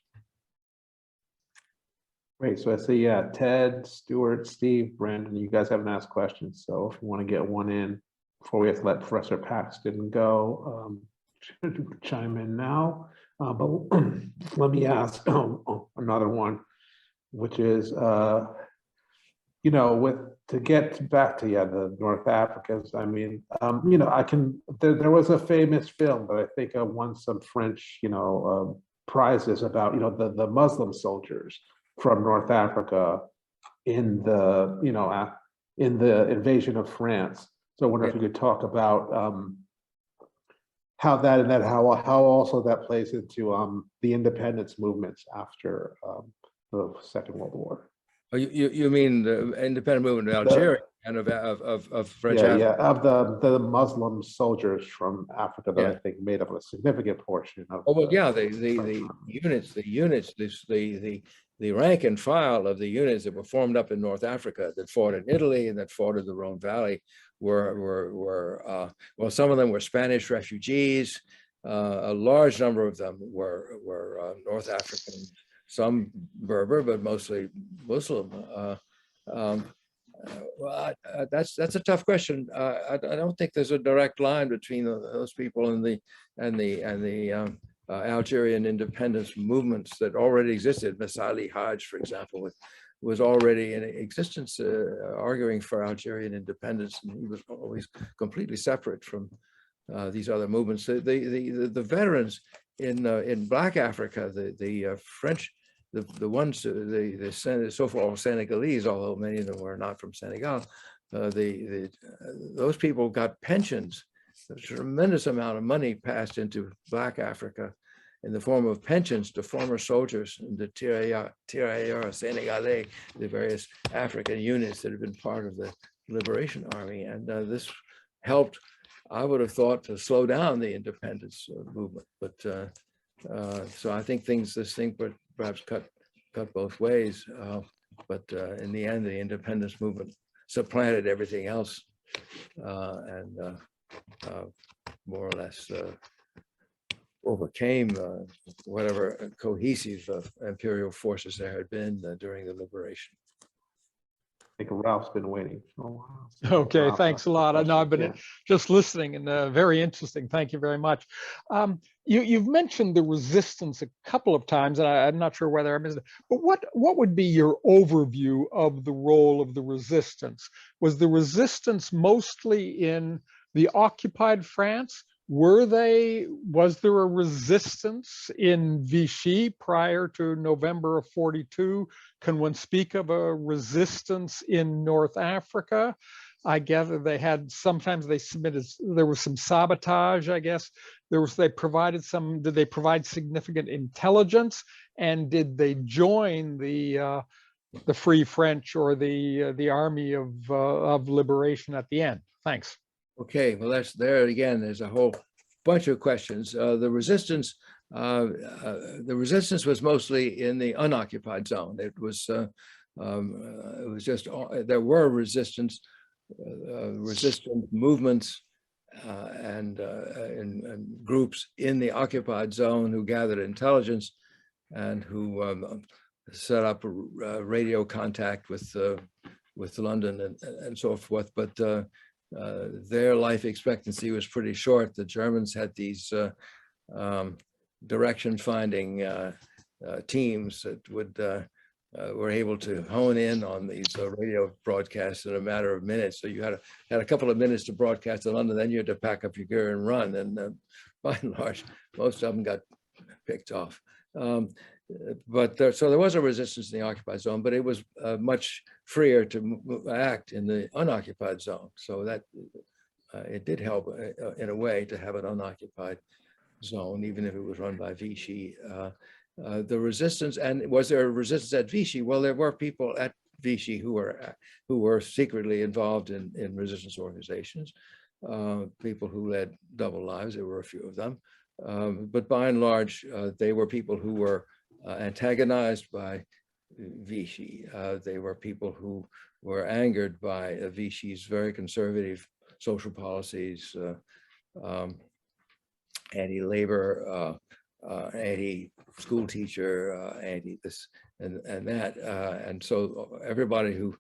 Great. So I see, Ted, Stuart, Steve, Brandon, you guys haven't asked questions. So if you want to get one in before we have to let Professor Paxton go, chime in now. But let me ask another one, which is, to get back to the North Africans. I mean, there was a famous film that I think won some French, prizes about, the Muslim soldiers from North Africa in the, in the invasion of France. So I wonder if you could talk about how that and how also that plays into the independence movements after the Second World War. Oh, you mean the independent movement in Algeria and of French Africa? Yeah, of the Muslim soldiers from Africa that I think made up a significant portion of. Oh well, yeah, the units, the the rank and file of the units that were formed up in North Africa that fought in Italy and that fought in the Rhone Valley well, some of them were Spanish refugees. A large number of them were North African, some Berber, but mostly Muslim. Well, that's a tough question. I don't think there's a direct line between those people and the Algerian independence movements that already existed. Masali Haj, for example, was already in existence, arguing for Algerian independence, and he was always completely separate from these other movements. The veterans in Black Africa, the French, the ones, the so-called Senegalese, although many of them were not from Senegal, those people got pensions. A tremendous amount of money passed into Black Africa in the form of pensions to former soldiers in the tirailleurs Senegalais, the various African units that had been part of the Liberation Army. And this helped, I would have thought, to slow down the independence movement. But so I think this thing would perhaps cut both ways. But in the end, the independence movement supplanted everything else and more or less overcame whatever cohesive imperial forces there had been during the liberation. I think Ralph's been waiting. Oh, wow. Okay, Ralph, thanks a lot. I know I've been yeah. just listening, and very interesting. Thank you very much. You've mentioned the resistance a couple of times, and I'm not sure whether I missed it, but what would be your overview of the role of the resistance? Was the resistance mostly in the occupied France? Was there a resistance in Vichy prior to November of 42? Can one speak of a resistance in North Africa? I gather sometimes they submitted, there was some sabotage, I guess. Did they provide significant intelligence? And did they join the Free French or the Army of Liberation at the end? Thanks. Okay, well, there's a whole bunch of questions. The resistance was mostly in the unoccupied zone. It was just, there were resistant movements and groups in the occupied zone who gathered intelligence and who set up radio contact with London and so forth. But their life expectancy was pretty short. The Germans had these direction-finding teams that were able to hone in on these radio broadcasts in a matter of minutes. So you had a couple of minutes to broadcast to London, then you had to pack up your gear and run. And by and large, most of them got picked off. So there was a resistance in the occupied zone, but it was much freer to act in the unoccupied zone. So that it did help in a way to have an unoccupied zone, even if it was run by Vichy. The resistance, and was there a resistance at Vichy? Well, there were people at Vichy who were secretly involved in resistance organizations, people who led double lives. There were a few of them. But by and large, they were people who were antagonized by Vichy. They were people who were angered by Vichy's very conservative social policies, anti-labor, anti-school teacher, anti-this and that. And so everybody who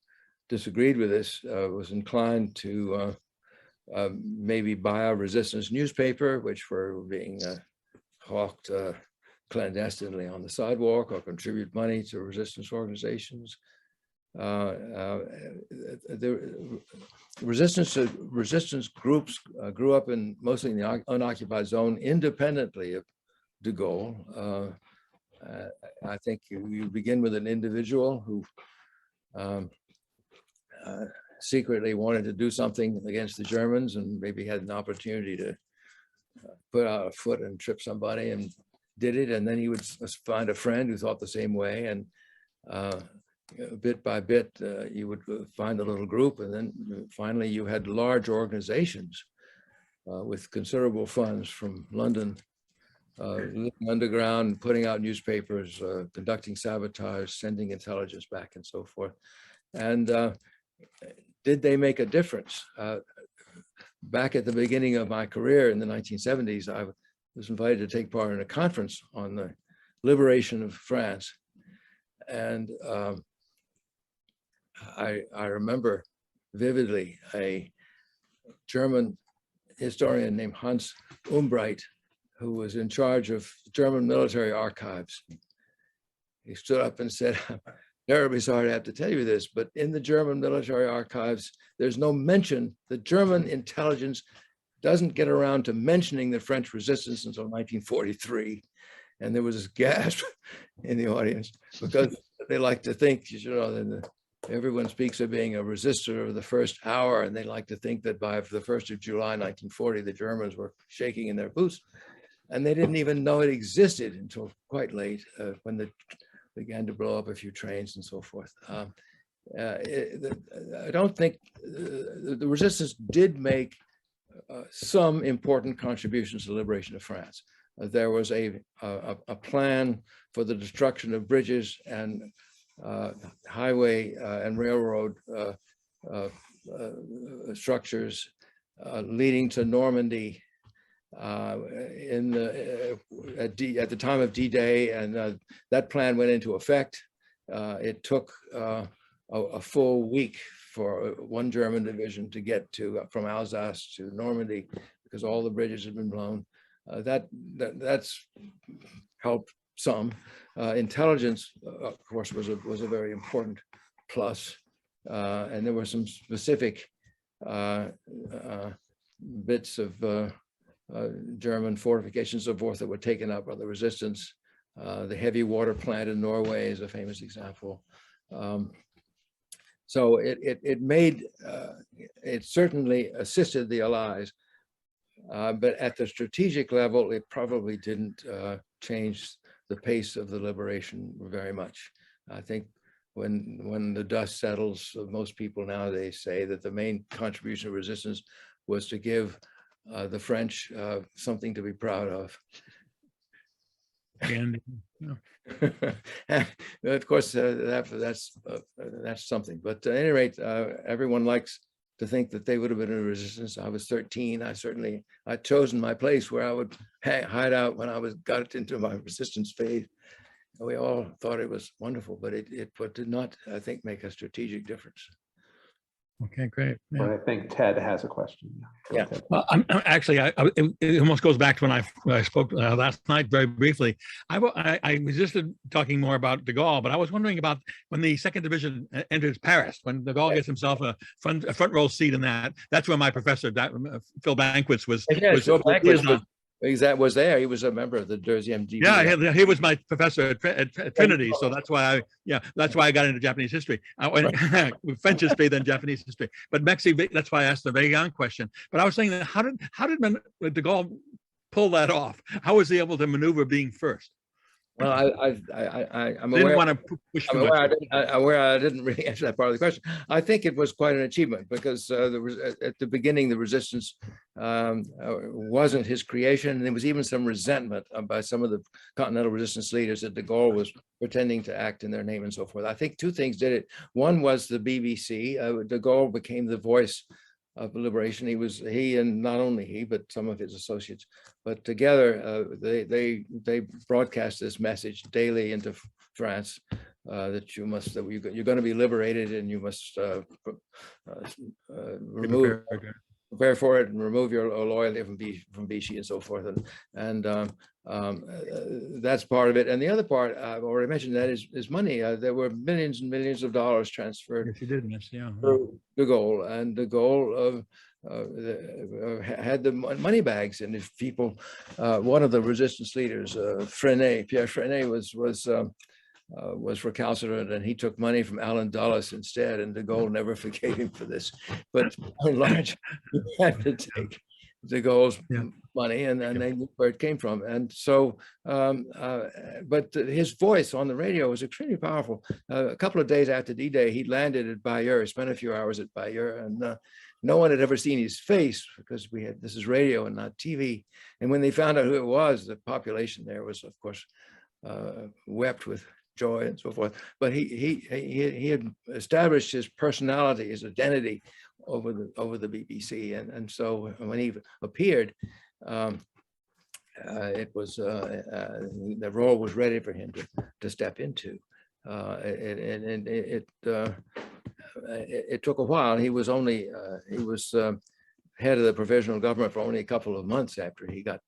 disagreed with this was inclined to maybe buy a resistance newspaper, which were being hawked clandestinely on the sidewalk, or contribute money to resistance organizations. The resistance groups grew up mostly in the unoccupied zone, independently of de Gaulle. I think you begin with an individual who secretly wanted to do something against the Germans and maybe had an opportunity to put out a foot and trip somebody, and did it. And then he would find a friend who thought the same way, and bit by bit you would find a little group, and then finally you had large organizations with considerable funds from London living underground, putting out newspapers, conducting sabotage, sending intelligence back and so forth. And did they make a difference? Back at the beginning of my career in the 1970s, I was invited to take part in a conference on the liberation of France. And I remember vividly a German historian named Hans Umbreit, who was in charge of German military archives. He stood up and said, "I'm terribly sorry to have to tell you this, but in the German military archives, there's no mention, the German intelligence doesn't get around to mentioning the French resistance until 1943. And there was this gasp in the audience because they like to think, you know, everyone speaks of being a resistor of the first hour, and they like to think that by the 1st of July, 1940, the Germans were shaking in their boots. And they didn't even know it existed until quite late when they began to blow up a few trains and so forth. I don't think the resistance did make some important contributions to the liberation of France. There was a plan for the destruction of bridges and highway and railroad structures leading to Normandy at the time of D-Day, and that plan went into effect. It took a full week for one German division to get from Alsace to Normandy because all the bridges had been blown. That's helped some. Intelligence, of course, was a very important plus, and there were some specific bits of German fortifications and so forth that were taken up by the resistance. The heavy water plant in Norway is a famous example. So it certainly assisted the Allies, but at the strategic level, it probably didn't change the pace of the liberation very much. I think when the dust settles, most people nowadays say that the main contribution of resistance was to give the French something to be proud of. And of course, that's something. But at any rate, everyone likes to think that they would have been in resistance. I was 13. I'd chosen my place where I would hide out when I got into my resistance phase. We all thought it was wonderful, but it did not, I think, make a strategic difference. Okay, great. Yeah. But I think Ted has a question. Yeah. Well, it almost goes back to when I spoke last night very briefly. I resisted talking more about de Gaulle, but I was wondering about when the 2nd Division enters Paris, when de Gaulle gets himself a front row seat in that. That's where my professor, Phil Banquets, was. Phil Banquets was there. He was a member of the Deuxième DB. Yeah, he was my professor at Trinity, so that's why I got into Japanese history. I went French history, then Japanese history. But that's why I asked the Weygand question. But I was saying that how did de Gaulle pull that off? How was he able to maneuver being first? Well, I'm aware. Didn't want to push too much. I didn't really answer that part of the question. I think it was quite an achievement because at the beginning, the resistance wasn't his creation. And there was even some resentment by some of the Continental resistance leaders that de Gaulle was pretending to act in their name and so forth. I think two things did it. One was the BBC. De Gaulle became the voice of liberation. He and not only he, but some of his associates, but together they broadcast this message daily into France that you're going to be liberated and you must prepare for it and remove your loyalty from Vichy and so forth, and that's part of it. And the other part I've already mentioned, that is money. There were millions and millions of dollars transferred. Yes, you did, yeah. Through de Gaulle, and de Gaulle had the money bags, and if people, one of the resistance leaders, Pierre Freinet, was recalcitrant, and he took money from Allen Dulles instead, and de Gaulle never forgave him for this. But by and large, he had to take de Gaulle's money, and they knew where it came from. And so, but his voice on the radio was extremely powerful. A couple of days after D-Day, he landed at Bayeux, spent a few hours at Bayeux, no one had ever seen his face because this is radio and not TV. And when they found out who it was, the population there was, of course, wept with joy and so forth. But he had established his personality, his identity over the BBC, and so when he appeared, it was the role was ready for him to step into. It took a while. He was head of the provisional government for only a couple of months after he got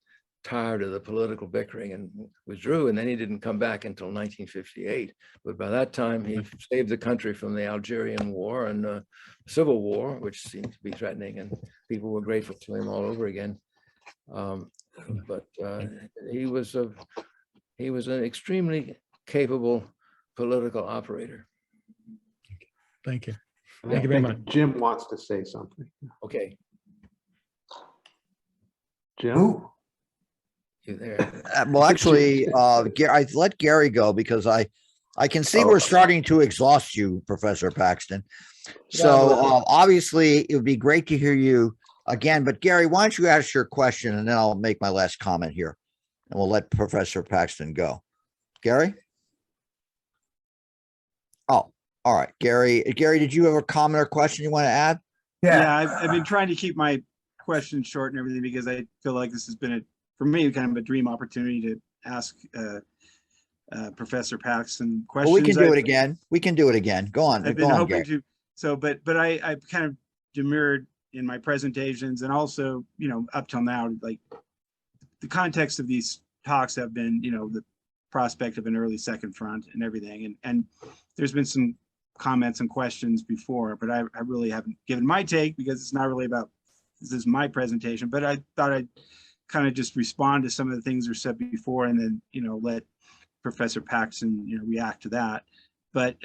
tired of the political bickering and withdrew, and then he didn't come back until 1958. But by that time, he saved the country from the Algerian War and Civil War, which seemed to be threatening, and people were grateful to him all over again. But he was an extremely capable political operator. Thank you. And Thank I you very think much. Jim wants to say something. Okay, Jim? Who? you there? Well, actually, I let Gary go because I can see we're starting to exhaust you, Professor Paxton. So obviously, it would be great to hear you again. But Gary, why don't you ask your question, and then I'll make my last comment here, and we'll let Professor Paxton go. Gary? Oh, all right, Gary. Gary, did you have a comment or question you want to add? Yeah, I've been trying to keep my questions short and everything because I feel like this has been for me, kind of a dream opportunity to ask Professor Paxton questions. Well, we can do it again. We can do it again. Go on. I've been hoping to. So, but I've kind of demurred in my presentations, and also, up till now, like the context of these talks have been, the prospect of an early second front and everything, and there's been some comments and questions before, but I really haven't given my take because it's not really about, this is my presentation, but I thought I'd kind of just respond to some of the things that were said before, and then, let Professor Paxton, react to that. But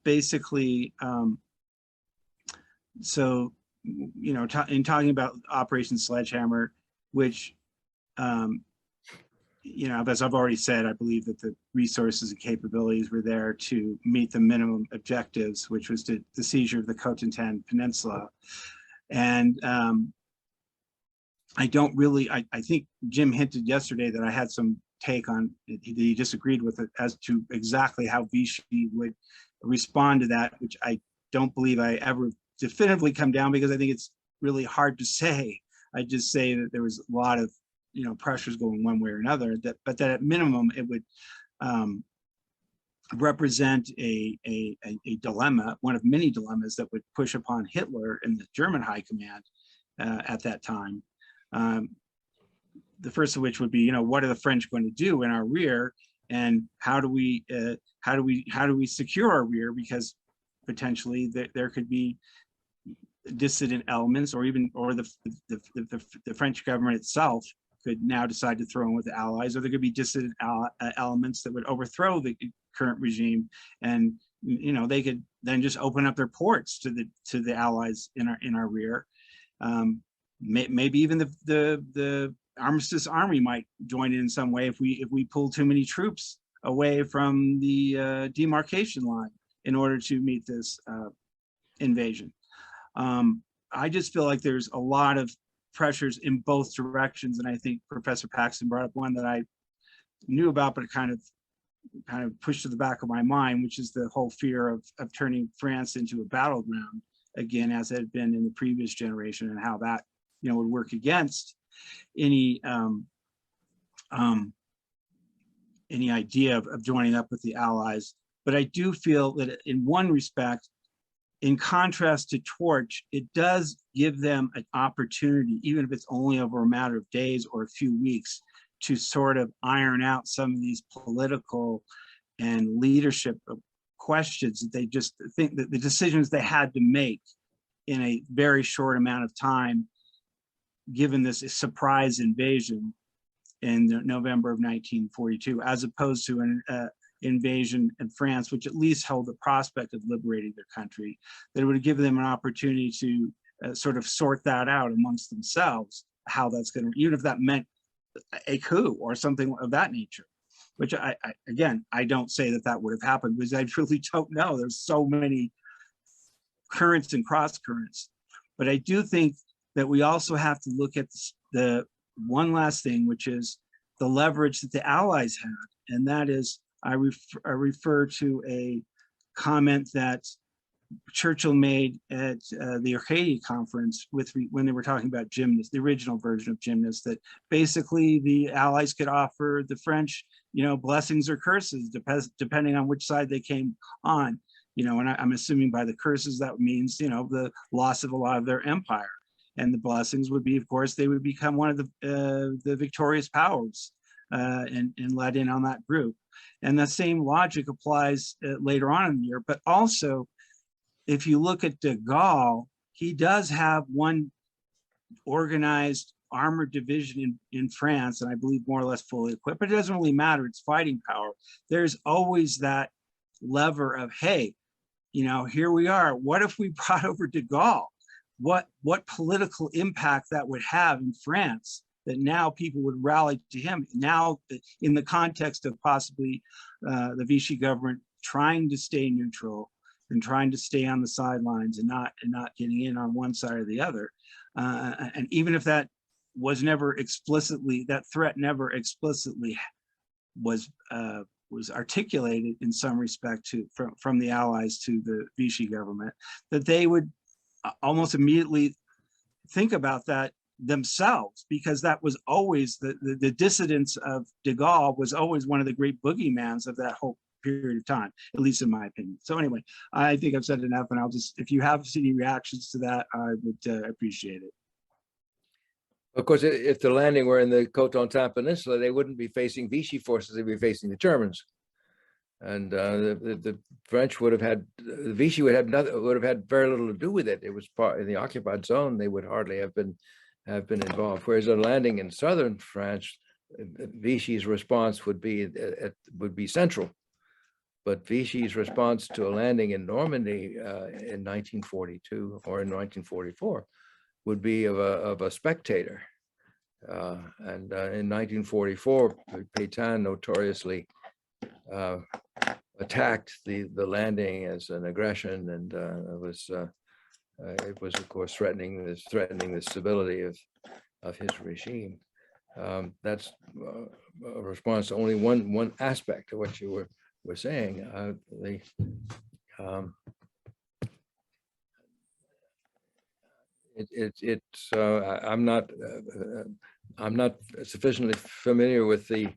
basically, so, in talking about Operation Sledgehammer, which, as I've already said, I believe that the resources and capabilities were there to meet the minimum objectives, which was the seizure of the Cotentin Peninsula. And I don't really, I think Jim hinted yesterday that I had some take on, he disagreed with it as to exactly how Vichy would respond to that, which I don't believe I ever definitively come down, because I think it's really hard to say. I just say that there was a lot of, pressures going one way or another, but that at minimum it would represent a dilemma, one of many dilemmas that would push upon Hitler and the German high command at that time. The first of which would be, what are the French going to do in our rear, and how do we secure our rear, because potentially there could be dissident elements, or the French government itself could now decide to throw in with the Allies, or there could be dissident elements that would overthrow the current regime, and they could then just open up their ports to the Allies in our rear. Maybe even the Armistice Army might join in some way if we pull too many troops away from the demarcation line in order to meet this invasion. I just feel like there's a lot of pressures in both directions, and I think Professor Paxton brought up one that I knew about, but it kind of pushed to the back of my mind, which is the whole fear of turning France into a battleground again, as it had been in the previous generation, and how that would work against any idea of joining up with the Allies. But I do feel that in one respect, in contrast to Torch, it does give them an opportunity, even if it's only over a matter of days or a few weeks, to sort of iron out some of these political and leadership questions that they just think that the decisions they had to make in a very short amount of time, given this surprise invasion in November of 1942, as opposed to an invasion in France, which at least held the prospect of liberating their country, that it would give them an opportunity to sort of sort that out amongst themselves, how that's going to, even if that meant a coup or something of that nature, which again, I don't say that would have happened, because I really don't know. There's so many currents and cross currents. But I do think that we also have to look at the one last thing, which is the leverage that the Allies had. And that is, I refer to a comment that Churchill made at the Arcadia conference when they were talking about gymnasts, the original version of gymnasts, that basically the Allies could offer the French, blessings or curses, depending on which side they came on, and I'm assuming by the curses, that means, the loss of a lot of their empire. And the blessings would be, of course, they would become one of the victorious powers and let in on that group. And the same logic applies later on in the year. But also, if you look at de Gaulle, he does have one organized armored division in France, and I believe more or less fully equipped, but it doesn't really matter. It's fighting power. There's always that lever of, hey, here we are. What if we brought over de Gaulle? What political impact that would have in France, that now people would rally to him. Now, in the context of possibly the Vichy government trying to stay neutral and trying to stay on the sidelines and not getting in on one side or the other. And even if that was never explicitly, that threat never explicitly was articulated in some respect from the Allies to the Vichy government, that they would almost immediately think about that themselves, because that was always the dissidence of de Gaulle was always one of the great boogeymans of that whole period of time, at least in my opinion. So anyway, I think I've said enough, and I'll just, if you have any reactions to that, I would appreciate it. Of course, if the landing were in the Cotentin Peninsula, they wouldn't be facing Vichy forces, they'd be facing the Germans. And the French would have had, Vichy would have had very little to do with it. It was part in the occupied zone. They would hardly have been involved. Whereas a landing in southern France, Vichy's response would be central. But Vichy's response to a landing in Normandy in 1942 or in 1944 would be of a spectator. And in 1944, Pétain notoriously attacked the landing as an aggression, and it was of course threatening the stability of his regime. That's a response to only one aspect of what you were saying. I'm not sufficiently familiar with the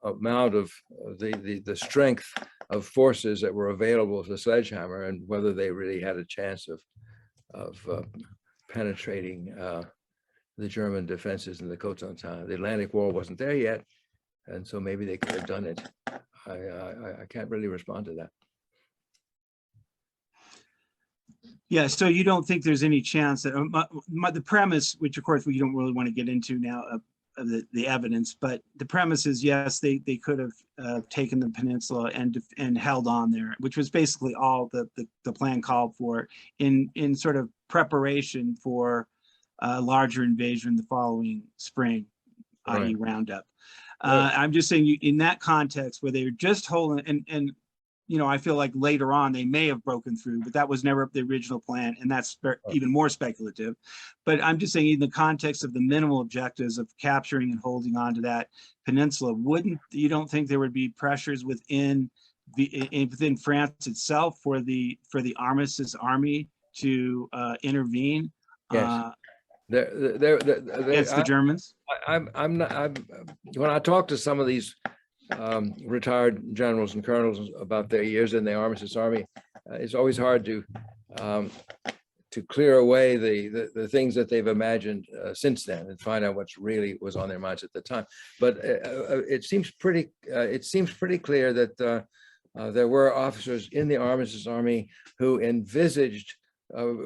amount of the strength of forces that were available to Sledgehammer, and whether they really had a chance of penetrating the German defenses in the Cotentin. The Atlantic Wall wasn't there yet, and so maybe they could have done it. I can't really respond to that. Yeah, so you don't think there's any chance that the premise, which of course we don't really want to get into now of the evidence, but the premise is, yes, they could have taken the peninsula and held on there, which was basically all the plan called for in sort of preparation for a larger invasion the following spring, i.e. Roundup. I'm just saying, in that context where they were just holding, and I feel like later on they may have broken through, but that was never the original plan, and that's even more speculative. But I'm just saying, in the context of the minimal objectives of capturing and holding on to that peninsula, you don't think there would be pressures within France itself for the armistice army to intervene? Yes. Against the Germans? When I talk to some of these retired generals and colonels about their years in the armistice army, it's always hard to clear away the things that they've imagined since then and find out what's really was on their minds at the time. But it seems pretty clear that there were officers in the armistice army who envisaged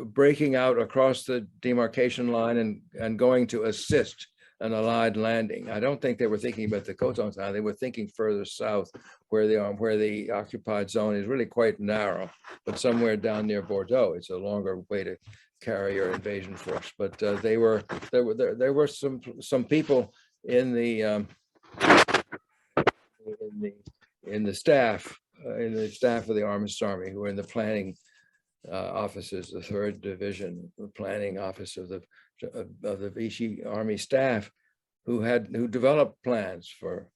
breaking out across the demarcation line and going to assist an Allied landing. I don't think they were thinking about the Cotentin. They were thinking further south, where the occupied zone is really quite narrow, but somewhere down near Bordeaux. It's a longer way to carry your invasion force. But there were some people in the staff of the armistice army who were in the planning officers, the 3rd Division, the planning office of the Vichy Army staff, who developed plans for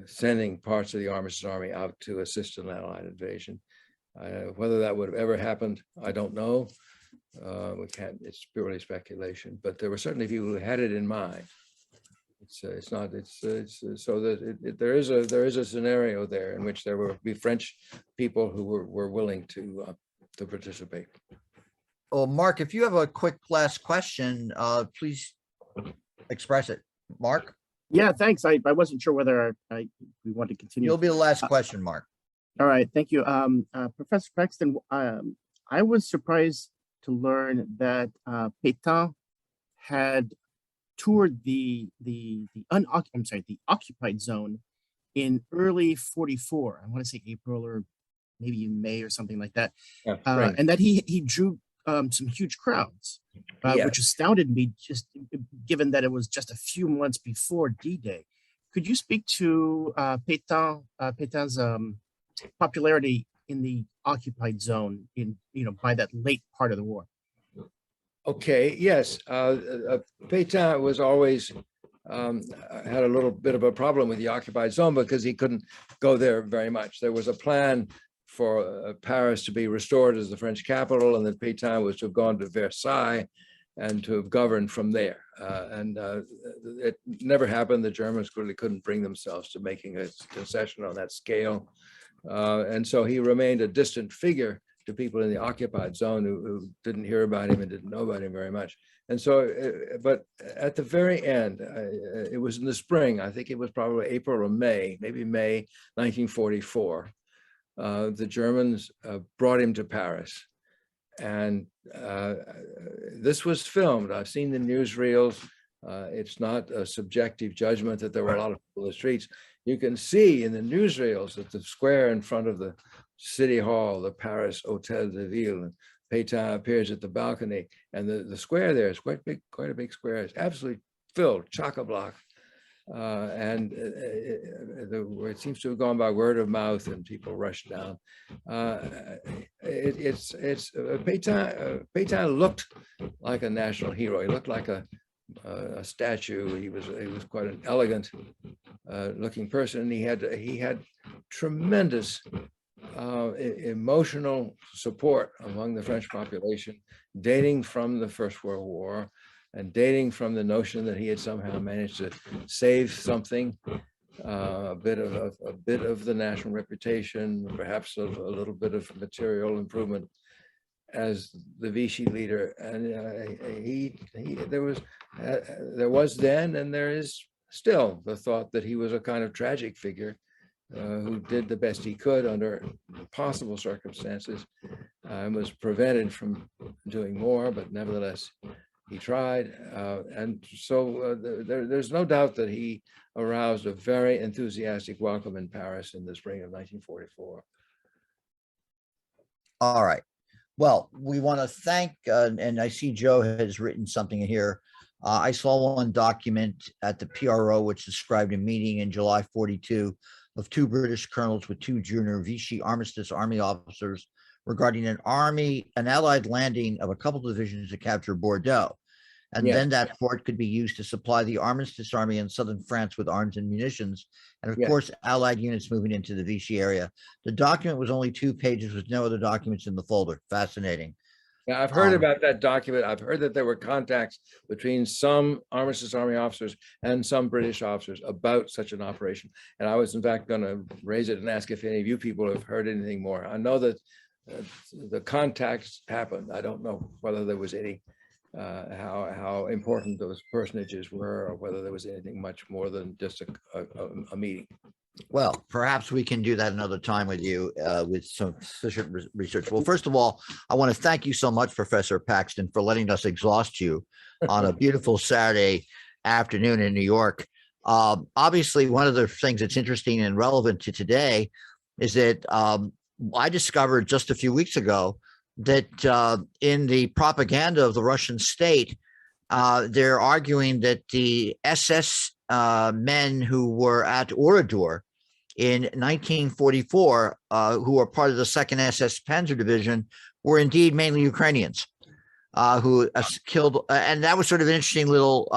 sending parts of the Armistice Army out to assist an Allied invasion. Whether that would have ever happened, I don't know. We can't. It's purely speculation. But there were certainly people who had it in mind. It's not. It's so that there is a scenario there in which there will be French people who were willing to participate. Well, Mark, if you have a quick last question, please express it. Mark? Yeah, thanks. I wasn't sure whether we want to continue. You'll be the last question, Mark. All right, thank you. Professor Paxton, I was surprised to learn that Pétain had toured the occupied zone in early 44. I want to say April or maybe in May or something like that. Yeah, right. And that he drew some huge crowds, which astounded me, just given that it was just a few months before D-Day. Could you speak to Pétain's popularity in the occupied zone by that late part of the war? Okay, yes. Pétain was always had a little bit of a problem with the occupied zone because he couldn't go there very much. There was a plan for Paris to be restored as the French capital, and that Pétain was to have gone to Versailles and to have governed from there. It never happened. The Germans clearly couldn't bring themselves to making a concession on that scale. And so he remained a distant figure to people in the occupied zone who didn't hear about him and didn't know about him very much. And so, but at the very end, it was in the spring, I think it was probably April or May, maybe May 1944, the Germans brought him to Paris. And this was filmed. I've seen the newsreels. It's not a subjective judgment that there were a lot of people in the streets. You can see in the newsreels that the square in front of the City Hall, the Paris Hotel de Ville, and Pétain appears at the balcony, and the square there is quite a big square. It's absolutely filled, chock-a-block. And it seems to have gone by word of mouth, and people rushed down. Pétain looked like a national hero. He looked like a statue. He was quite an elegant looking person. And he had tremendous emotional support among the French population, dating from the First World War and dating from the notion that he had somehow managed to save something, a bit of the national reputation, perhaps a little bit of material improvement as the Vichy leader. And there was then, and there is still, the thought that he was a kind of tragic figure who did the best he could under possible circumstances and was prevented from doing more, but nevertheless he tried. And so there's no doubt that he aroused a very enthusiastic welcome in Paris in the spring of 1944. All right. Well, we want to thank, and I see Joe has written something here. I saw one document at the PRO which described a meeting in July 42 of 2 British colonels with 2 junior Vichy Armistice Army officers regarding an Allied landing of a couple divisions to capture Bordeaux. And then that fort could be used to supply the Armistice Army in southern France with arms and munitions, and of course, Allied units moving into the Vichy area. The document was only 2 pages with no other documents in the folder. Fascinating. Yeah, I've heard about that document. I've heard that there were contacts between some Armistice Army officers and some British officers about such an operation. And I was in fact going to raise it and ask if any of you people have heard anything more. I know that the contacts happened. I don't know whether there was any, how important those personages were, or whether there was anything much more than just a meeting. Well, perhaps we can do that another time with you with some sufficient research. Well, first of all, I want to thank you so much, Professor Paxton, for letting us exhaust you on a beautiful Saturday afternoon in New York. Obviously, one of the things that's interesting and relevant to today is that I discovered just a few weeks ago that in the propaganda of the Russian state, they're arguing that the SS men who were at Oradour in 1944, who were part of the 2nd SS Panzer Division, were indeed mainly Ukrainians who killed. And that was sort of an interesting little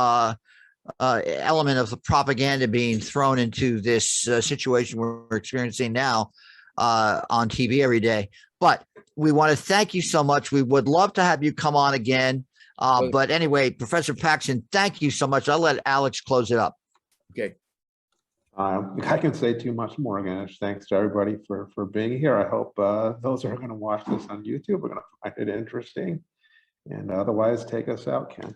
element of the propaganda being thrown into this situation we're experiencing now on TV every day. But we want to thank you so much. We would love to have you come on again. But anyway, Professor Paxton, thank you so much. I'll let Alex close it up. Okay. I can say too much more. Again, thanks to everybody for being here. I hope those who are going to watch this on YouTube are going to find it interesting. And otherwise, take us out, Ken.